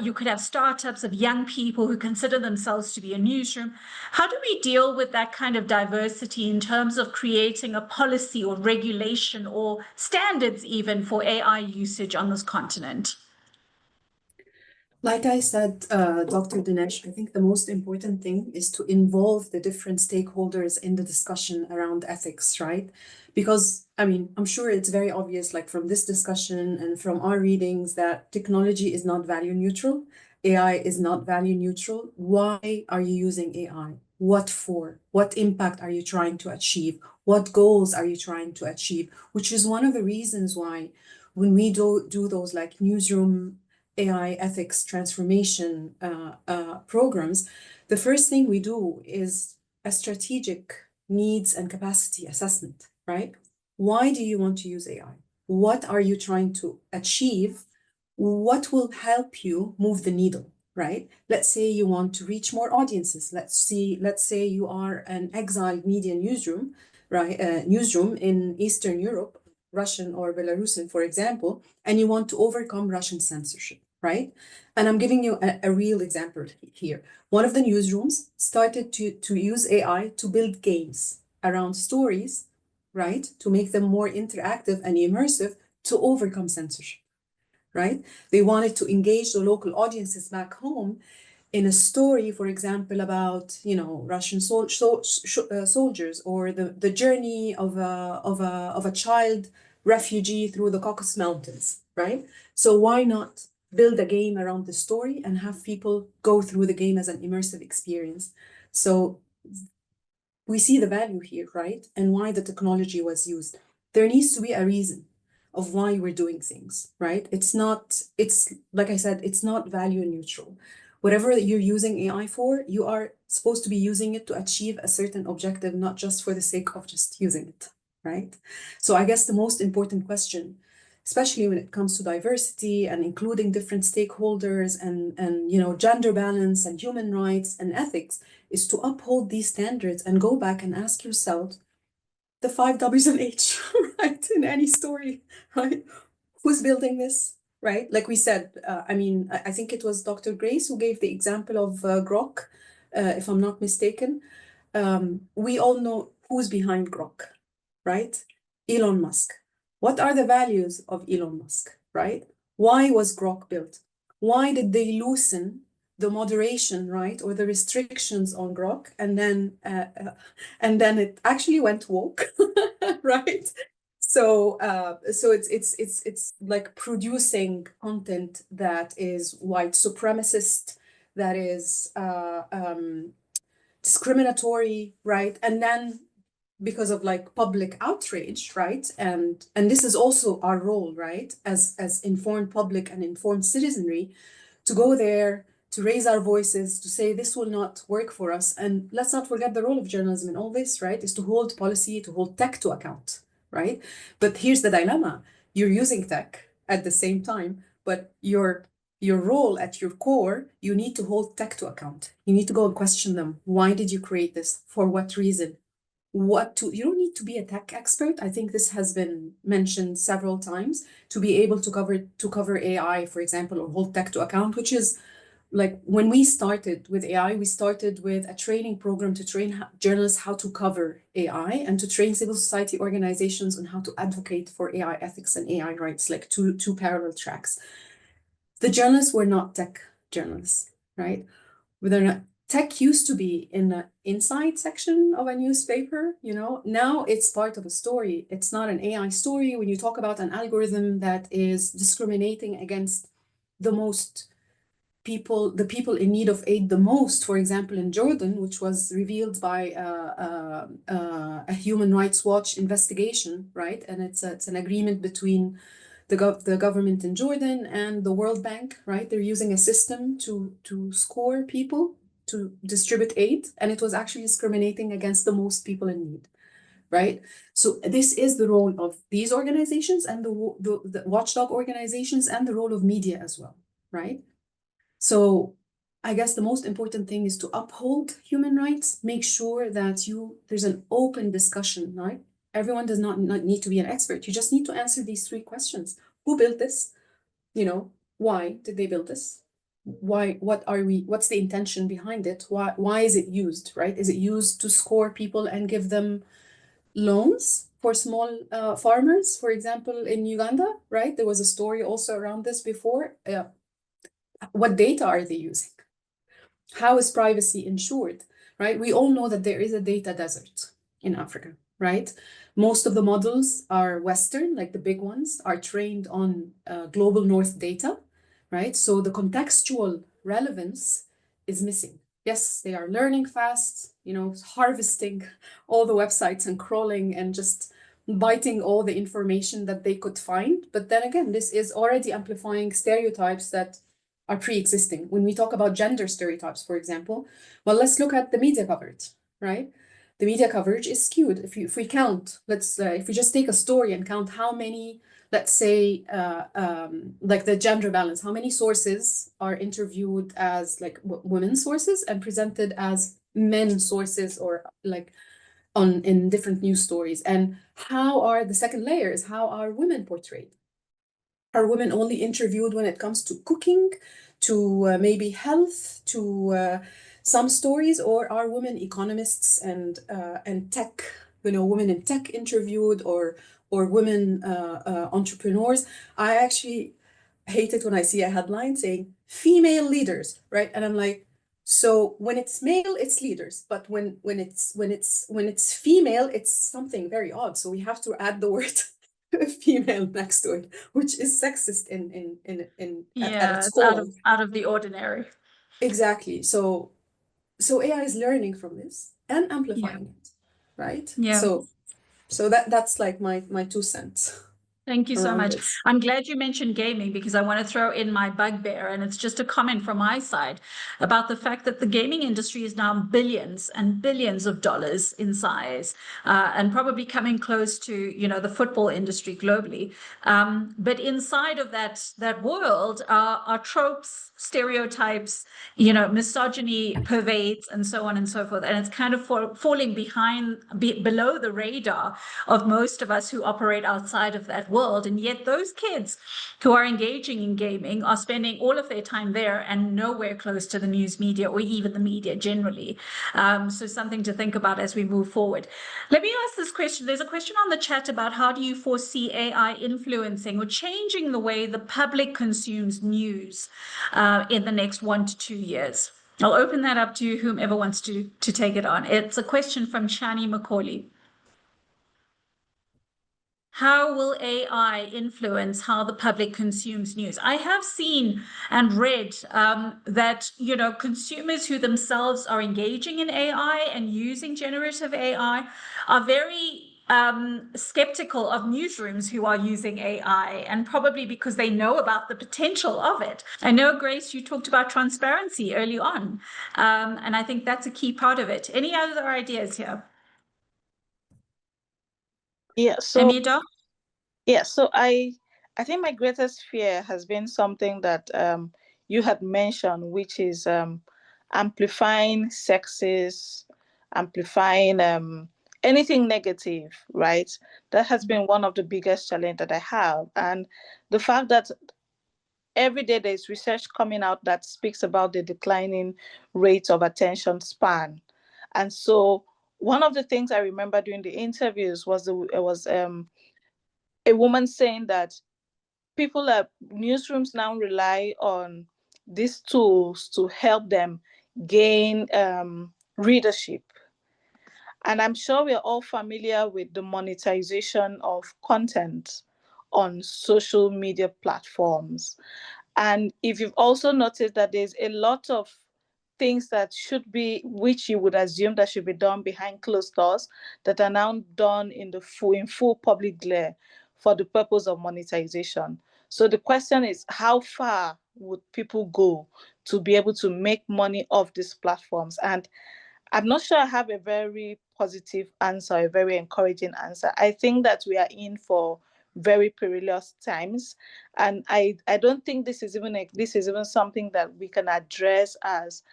you could have startups of young people who consider themselves to be a newsroom. How do we deal with that kind of diversity in terms of creating a policy or regulation or standards even for AI usage on this continent? Like I said, Dr. Dinesh, I think the most important thing is to involve the different stakeholders in the discussion around ethics, right? Because, I'm sure it's very obvious, like from this discussion and from our readings, that technology is not value neutral. AI is not value neutral. Why are you using AI? What for? What impact are you trying to achieve? What goals are you trying to achieve? Which is one of the reasons why when we do those like newsroom AI ethics transformation programs, the first thing we do is a strategic needs and capacity assessment, right? Why do you want to use AI? What are you trying to achieve? What will help you move the needle, right? Let's say you want to reach more audiences. Let's say you are an exiled media newsroom, right? Newsroom in Eastern Europe, Russian or Belarusian, for example, and you want to overcome Russian censorship, right? And I'm giving you a real example here. One of the newsrooms started to use AI to build games around stories, right? To make them more interactive and immersive to overcome censorship, right? They wanted to engage the local audiences back home in a story, for example, about Russian soldiers, or the journey of a child refugee through the Caucasus Mountains, right? So why not build a game around the story and have people go through the game as an immersive experience? So we see the value here, right? And why the technology was used. There needs to be a reason of why we're doing things, right? It's like I said, it's not value neutral. Whatever you're using AI for, you are supposed to be using it to achieve a certain objective, not just for the sake of just using it, right? So I guess the most important question, especially when it comes to diversity and including different stakeholders and gender balance and human rights and ethics, is to uphold these standards and go back and ask yourself the 5 W's and H, right? In any story, right? Who's building this, right? Like we said, I think it was Dr. Grace who gave the example of Grok, if I'm not mistaken. We all know who's behind Grok, right? Elon Musk. What are the values of Elon Musk, right? Why was Grok built? why did they loosen the moderation, right, or the restrictions on Grok, and then it actually went woke, right? So it's like producing content that is white supremacist, that is discriminatory, right? And then because of like public outrage, right? And this is also our role, right, as informed public and informed citizenry, to go there, to raise our voices, to say this will not work for us. And let's not forget the role of journalism in all this, right, is to hold policy, to hold tech to account, right? But here's the dilemma. You're using tech at the same time, but your role at your core, you need to hold tech to account. You need to go and question them. Why did you create this? For what reason? You don't need to be a tech expert. I think this has been mentioned several times, to be able to cover AI, for example, or hold tech to account, which is like when we started with AI, we started with a training program to train journalists how to cover AI and to train civil society organizations on how to advocate for AI ethics and AI rights, like two parallel tracks. The journalists were not tech journalists, right? They're not. Tech used to be in the inside section of a newspaper, you know. Now it's part of a story. It's not an AI story. When you talk about an algorithm that is discriminating against the people in need of aid the most, for example, in Jordan, which was revealed by a Human Rights Watch investigation, right? And it's an agreement between the government in Jordan and the World Bank, right? They're using a system to score people, to distribute aid, and it was actually discriminating against the most people in need, right? So this is the role of these organizations and the watchdog organizations, and the role of media as well, right? So I guess the most important thing is to uphold human rights, make sure that there's an open discussion, right? Everyone does not need to be an expert. You just need to answer these 3 questions. Who built this? You know, why did they build this? What's the intention behind it? Why is it used, right? Is it used to score people and give them loans for small farmers, for example, in Uganda, right? There was a story also around this before. What data are they using? How is privacy ensured, right? We all know that there is a data desert in Africa, right? Most of the models are Western, like the big ones, are trained on global North data, right? So the contextual relevance is missing. Yes, they are learning fast, you know, harvesting all the websites and crawling and just biting all the information that they could find. But then again, this is already amplifying stereotypes that are pre-existing. When we talk about gender stereotypes, for example, well, let's look at the media coverage, right? The media coverage is skewed. If we count, if we just take a story and count how many, let's say, like the gender balance, how many sources are interviewed as like women's sources and presented as men sources, or like in different news stories, and how are the second layers, how are women portrayed? Are women only interviewed when it comes to cooking, to maybe health, to some stories, or are women economists and tech, you know, women in tech interviewed, or women entrepreneurs? I actually hate it when I see a headline saying female leaders, right? And I'm like, so when it's male, it's leaders, but when it's female, it's something very odd. So we have to add the word female next to it, which is sexist at its core. Out of the ordinary. Exactly. So AI is learning from this and amplifying it, right? Yeah. So that's like my 2 cents. Thank you so much. This. I'm glad you mentioned gaming, because I want to throw in my bugbear, and it's just a comment from my side about the fact that the gaming industry is now billions and billions of dollars in size, and probably coming close to, you know, the football industry globally. But inside of that world are tropes, stereotypes, you know, misogyny pervades, and so on and so forth. And it's kind of falling below the radar of most of us who operate outside of that world. world. And yet those kids who are engaging in gaming are spending all of their time there and nowhere close to the news media or even the media generally. So something to think about as we move forward. Let me ask this question. There's a question on the chat about how do you foresee AI influencing or changing the way the public consumes news in the next 1 to 2 years? I'll open that up to whomever wants to take it on. It's a question from Shani Macaulay. How will AI influence how the public consumes news? I have seen and read that, consumers who themselves are engaging in AI and using generative AI are very skeptical of newsrooms who are using AI, and probably because they know about the potential of it. I know, Grace, you talked about transparency early on, and I think that's a key part of it. Any other ideas here? Yeah, so Emaediong? yeah, so I think my greatest fear has been something that you had mentioned, which is amplifying sexist, amplifying anything negative, right? That has been one of the biggest challenges that I have. And the fact that every day there's research coming out that speaks about the declining rates of attention span. And so one of the things I remember during the interviews was a woman saying that newsrooms now rely on these tools to help them gain readership. And I'm sure we're all familiar with the monetization of content on social media platforms. And if you've also noticed that there's a lot of things that which you would assume that should be done behind closed doors, that are now done in full public glare for the purpose of monetization. So the question is, how far would people go to be able to make money off these platforms? And I'm not sure I have a very positive answer, a very encouraging answer. I think that we are in for very perilous times, and I don't think this is even something that we can address as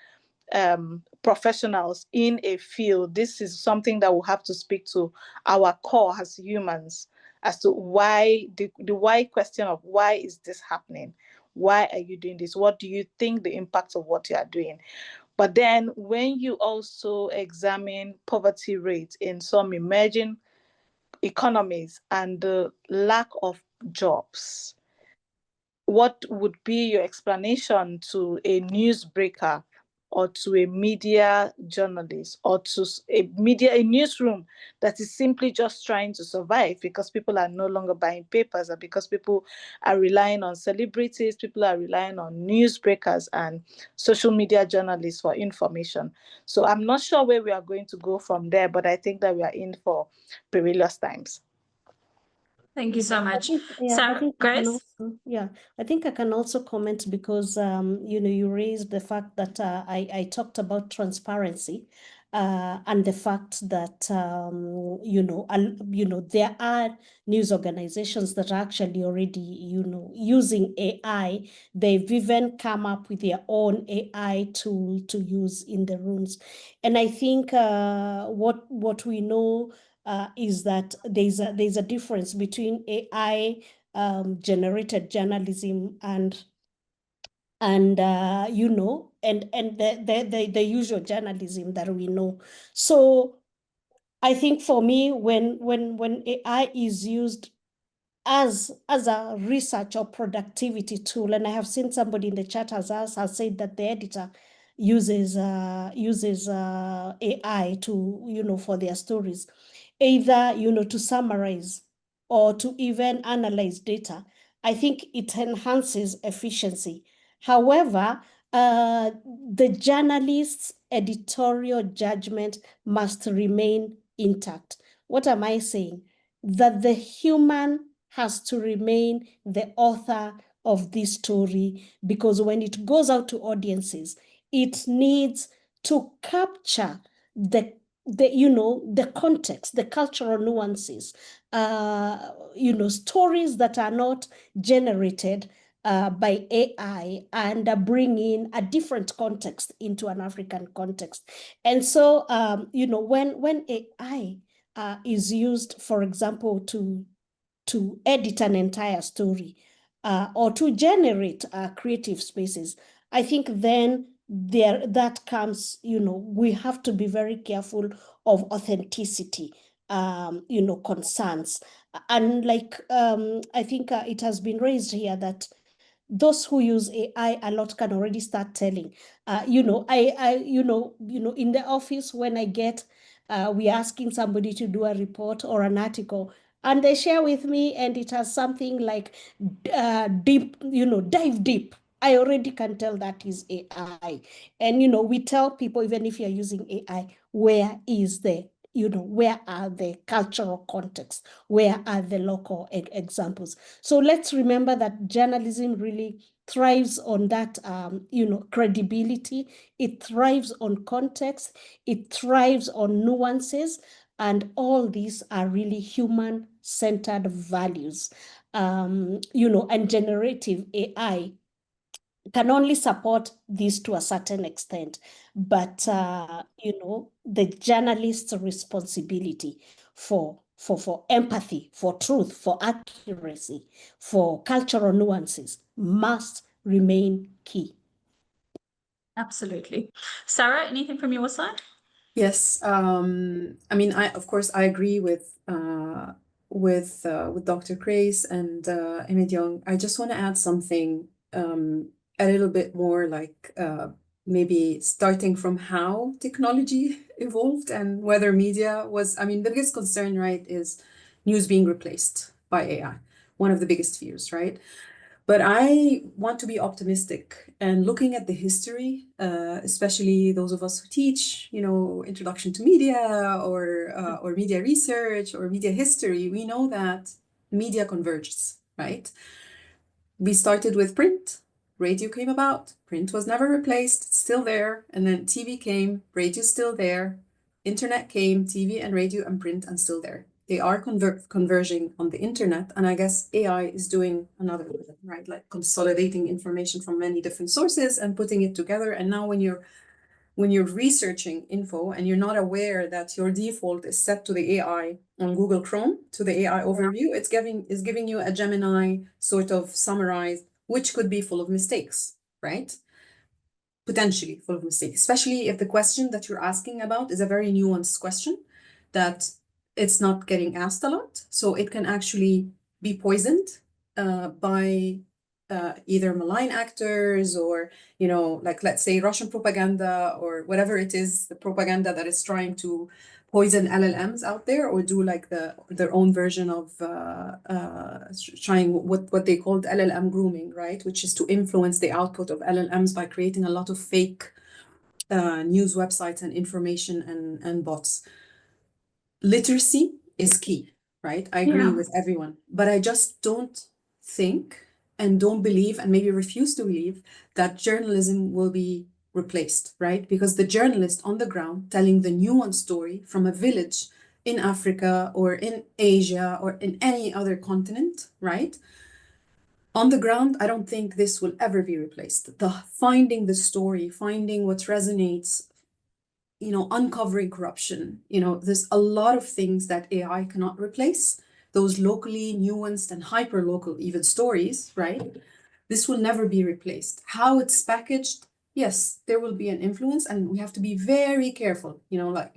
professionals in a field. This is something that we'll have to speak to our core as humans as to why the why question of why is this happening? Why are you doing this? What do you think the impact of what you are doing? But then when you also examine poverty rates in some emerging economies and the lack of jobs, what would be your explanation to a newsbreaker or to a media journalist or to a newsroom that is simply just trying to survive because people are no longer buying papers, or because people are relying on celebrities, people are relying on newsbreakers and social media journalists for information? So I'm not sure where we are going to go from there, but I think that we are in for perilous times. Thank you so much. Grace? I think I can also comment because, you raised the fact that I talked about transparency and the fact that, there are news organizations that are actually already, using AI. They've even come up with their own AI tool to use in the rooms. And I think what we know is that there's a difference between AI generated journalism and the usual journalism that we know. So I think for me, when AI is used as a research or productivity tool, and I have seen somebody in the chat has said that the editor uses AI to for their stories, either to summarize or to even analyze data. I think it enhances efficiency. However, the journalist's editorial judgment must remain intact. What am I saying? That the human has to remain the author of this story, because when it goes out to audiences, it needs to capture the context, the cultural nuances, stories that are not generated by AI, and bring in a different context into an African context. And so, when AI is used, for example, to to edit an entire story or to generate creative spaces, I think then that comes, we have to be very careful of authenticity, concerns. And like, I think it has been raised here that those who use AI a lot can already start telling, in the office when I get, we're asking somebody to do a report or an article, and they share with me, and it has something like deep, dive deep. I already can tell that is AI. And, we tell people, even if you're using AI, where are the cultural contexts? Where are the local examples? So let's remember that journalism really thrives on that, credibility. It thrives on context. It thrives on nuances. And all these are really human-centered values. And generative AI can only support this to a certain extent. But, the journalist's responsibility for empathy, for truth, for accuracy, for cultural nuances must remain key. Absolutely. Sarah, anything from your side? Yes, I mean, of course, I agree with Dr. Grace and Emaediong. I just want to add something a little bit more like maybe starting from how technology evolved and whether media was, I mean, the biggest concern, right, is news being replaced by AI. One of the biggest fears, right? But I want to be optimistic, and looking at the history, especially those of us who teach, introduction to media or media research or media history, we know that media converges, right? We started with print, radio came about, print was never replaced, it's still there, and then TV came, radio's still there, internet came, TV and radio and print and still there. They are converging on the internet, and I guess AI is doing another one, right? Like consolidating information from many different sources and putting it together. And now when you're researching info and you're not aware that your default is set to the AI on Google Chrome, to the AI overview, it's giving you a Gemini sort of summarized, which could be full of mistakes, right? Potentially full of mistakes, especially if the question that you're asking about is a very nuanced question that it's not getting asked a lot. So it can actually be poisoned by either malign actors or, like let's say Russian propaganda or whatever it is, the propaganda that is trying to poison LLMs out there, or do like their own version of trying what they called LLM grooming, right? Which is to influence the output of LLMs by creating a lot of fake news websites and information and bots. Literacy is key, right? I agree with everyone, but I just don't think and don't believe and maybe refuse to believe that journalism will be replaced, right? Because the journalist on the ground telling the nuanced story from a village in Africa or in Asia or in any other continent, right? On the ground, I don't think this will ever be replaced. Finding the story, finding what resonates, uncovering corruption, there's a lot of things that AI cannot replace. Those locally nuanced and hyper local even stories, right? This will never be replaced. How it's packaged, yes, there will be an influence, and we have to be very careful,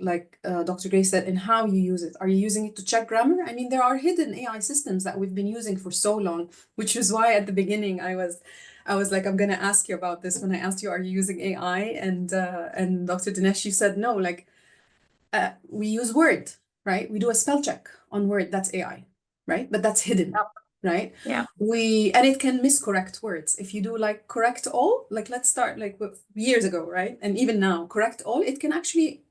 like Dr. Grace said, in how you use it. Are you using it to check grammar? I mean, there are hidden AI systems that we've been using for so long, which is why at the beginning I was like, I'm going to ask you about this when I asked you, are you using AI? And Dr. Dinesh, you said no, like we use Word, right? We do a spell check on Word, that's AI, right? But that's hidden, right? Yeah. And it can miscorrect words. If you do like correct all, like let's start like years ago, right? And even now, correct all, it can actually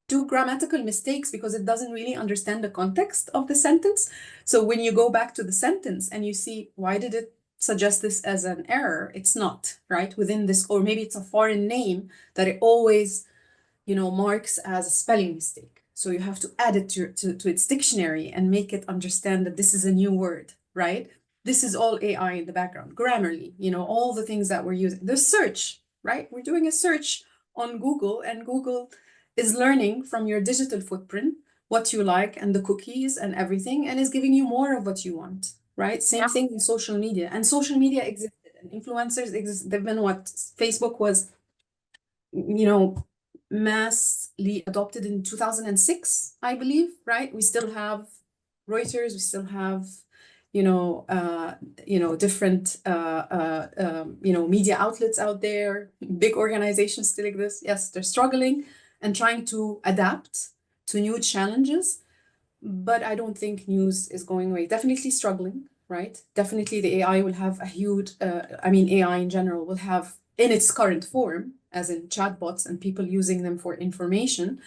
do grammatical mistakes because it doesn't really understand the context of the sentence. So when you go back to the sentence and you see, why did it suggest this as an error? It's not, right? Within this, or maybe it's a foreign name that it always, marks as a spelling mistake. So you have to add it to its dictionary and make it understand that this is a new word, right? This is all AI in the background, Grammarly, all the things that we're using. The search, right? We're doing a search on Google, and Google is learning from your digital footprint what you like and the cookies and everything, and is giving you more of what you want, right? Same thing in social media. And social media existed and influencers exist. They've been what Facebook was, massively adopted in 2006, I believe, right? We still have Reuters, we still have, different, media outlets out there. Big organizations still exist. Yes, they're struggling and trying to adapt to new challenges, but I don't think news is going away. Definitely struggling, right? Definitely the AI will have a huge, AI in general will have, in its current form, as in chatbots and people using them for information,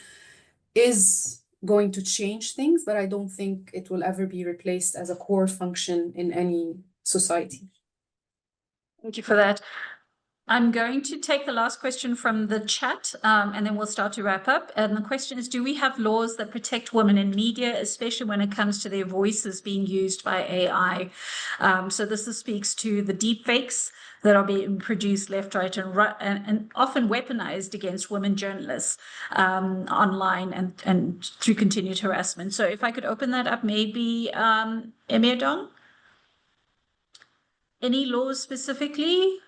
is going to change things, but I don't think it will ever be replaced as a core function in any society. Thank you for that. I'm going to take the last question from the chat, and then we'll start to wrap up. And the question is, do we have laws that protect women in media, especially when it comes to their voices being used by AI? So this speaks to the deepfakes that are being produced left, right, and often weaponized against women journalists online and through continued harassment. So if I could open that up, maybe Emaediong? Any laws specifically?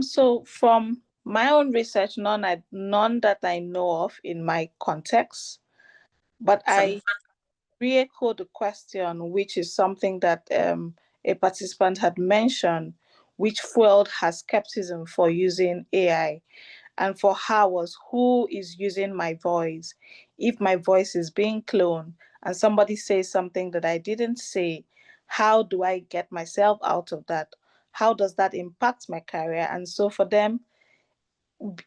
So from my own research, none that I know of in my context, but I re-echo the question, which is something that a participant had mentioned, which fueled her skepticism for using AI. And for her was, who is using my voice? If my voice is being cloned and somebody says something that I didn't say, how do I get myself out of that? How does that impact my career? And so for them,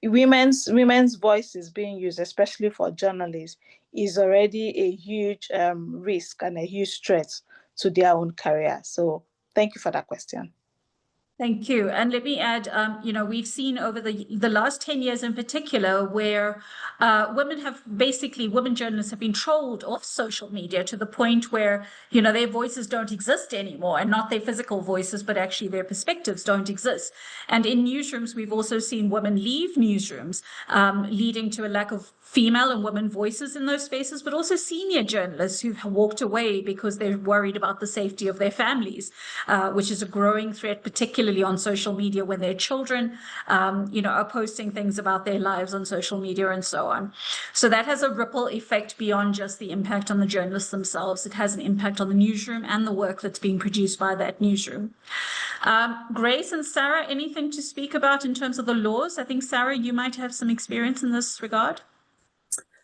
women's voices being used, especially for journalists, is already a huge risk and a huge threat to their own career. So thank you for that question. Thank you. And let me add, we've seen over the last 10 years in particular where women journalists have been trolled off social media to the point where, their voices don't exist anymore, and not their physical voices, but actually their perspectives don't exist. And in newsrooms, we've also seen women leave newsrooms, leading to a lack of female and women voices in those spaces, but also senior journalists who've walked away because they're worried about the safety of their families, which is a growing threat, particularly on social media when their children, are posting things about their lives on social media and so on. So that has a ripple effect beyond just the impact on the journalists themselves. It has an impact on the newsroom and the work that's being produced by that newsroom. Grace and Sara, anything to speak about in terms of the laws? I think, Sara, you might have some experience in this regard.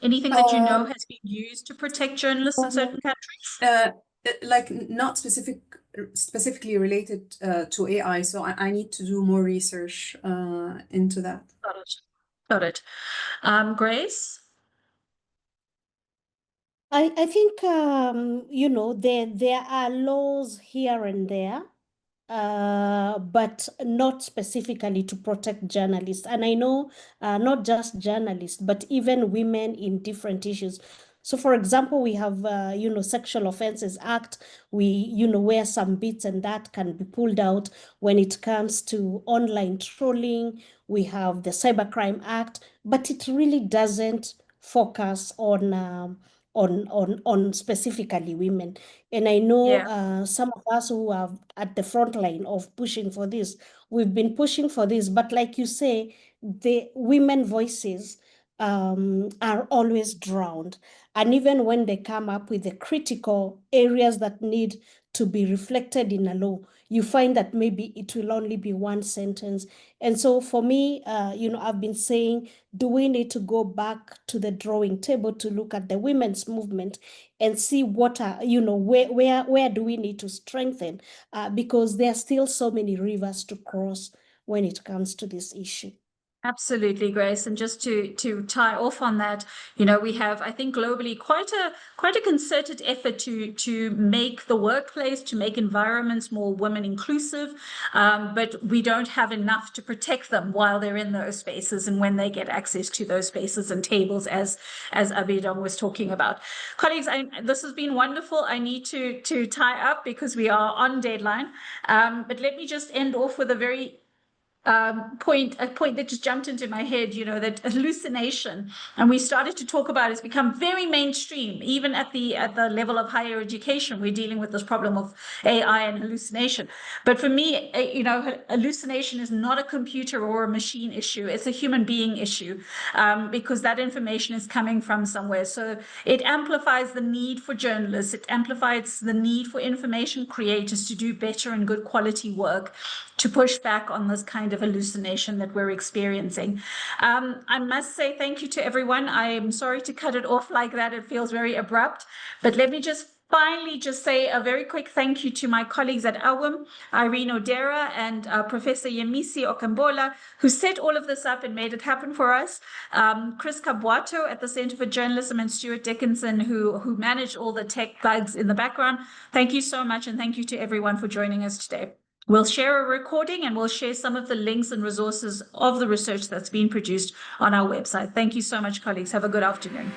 Anything that has been used to protect journalists in certain countries? Like not specifically related to AI, so I need to do more research into that. Got it. Grace? I think, there are laws here and there, but not specifically to protect journalists. And I know not just journalists, but even women in different issues. So, for example, we have, Sexual Offences Act, where some bits and that can be pulled out when it comes to online trolling. We have the Cybercrime Act, but it really doesn't focus on specifically women. And I know some of us who are at the front line of pushing for this, we've been pushing for this, but like you say, the women voices are always drowned. And even when they come up with the critical areas that need to be reflected in a law, you find that maybe it will only be one sentence. And so for me, I've been saying, do we need to go back to the drawing table to look at the women's movement and see what are, where do we need to strengthen? Because there are still so many rivers to cross when it comes to this issue. Absolutely, Grace. And just to tie off on that, we have, I think, globally quite a concerted effort to make the workplace, to make environments more women inclusive, but we don't have enough to protect them while they're in those spaces and when they get access to those spaces and tables, as Emaediong was talking about. Colleagues, this has been wonderful. I need to tie up because we are on deadline, but let me just end off with a very a point that just jumped into my head, that hallucination, and we started to talk about, it's become very mainstream, even at the level of higher education. We're dealing with this problem of AI and hallucination. But for me, hallucination is not a computer or a machine issue. It's a human being issue, because that information is coming from somewhere. So it amplifies the need for journalists. It amplifies the need for information creators to do better and good quality work, to push back on this kind of hallucination that we're experiencing. I must say thank you to everyone. I'm sorry to cut it off like that. It feels very abrupt, but let me just finally just say a very quick thank you to my colleagues at AWIM, Irene Odera and Professor Yemisi Okambola, who set all of this up and made it happen for us. Chris Cabwato at the Centre for Journalism, and Stuart Dickinson, who managed all the tech bugs in the background. Thank you so much, and thank you to everyone for joining us today. We'll share a recording and we'll share some of the links and resources of the research that's been produced on our website. Thank you so much, colleagues. Have a good afternoon.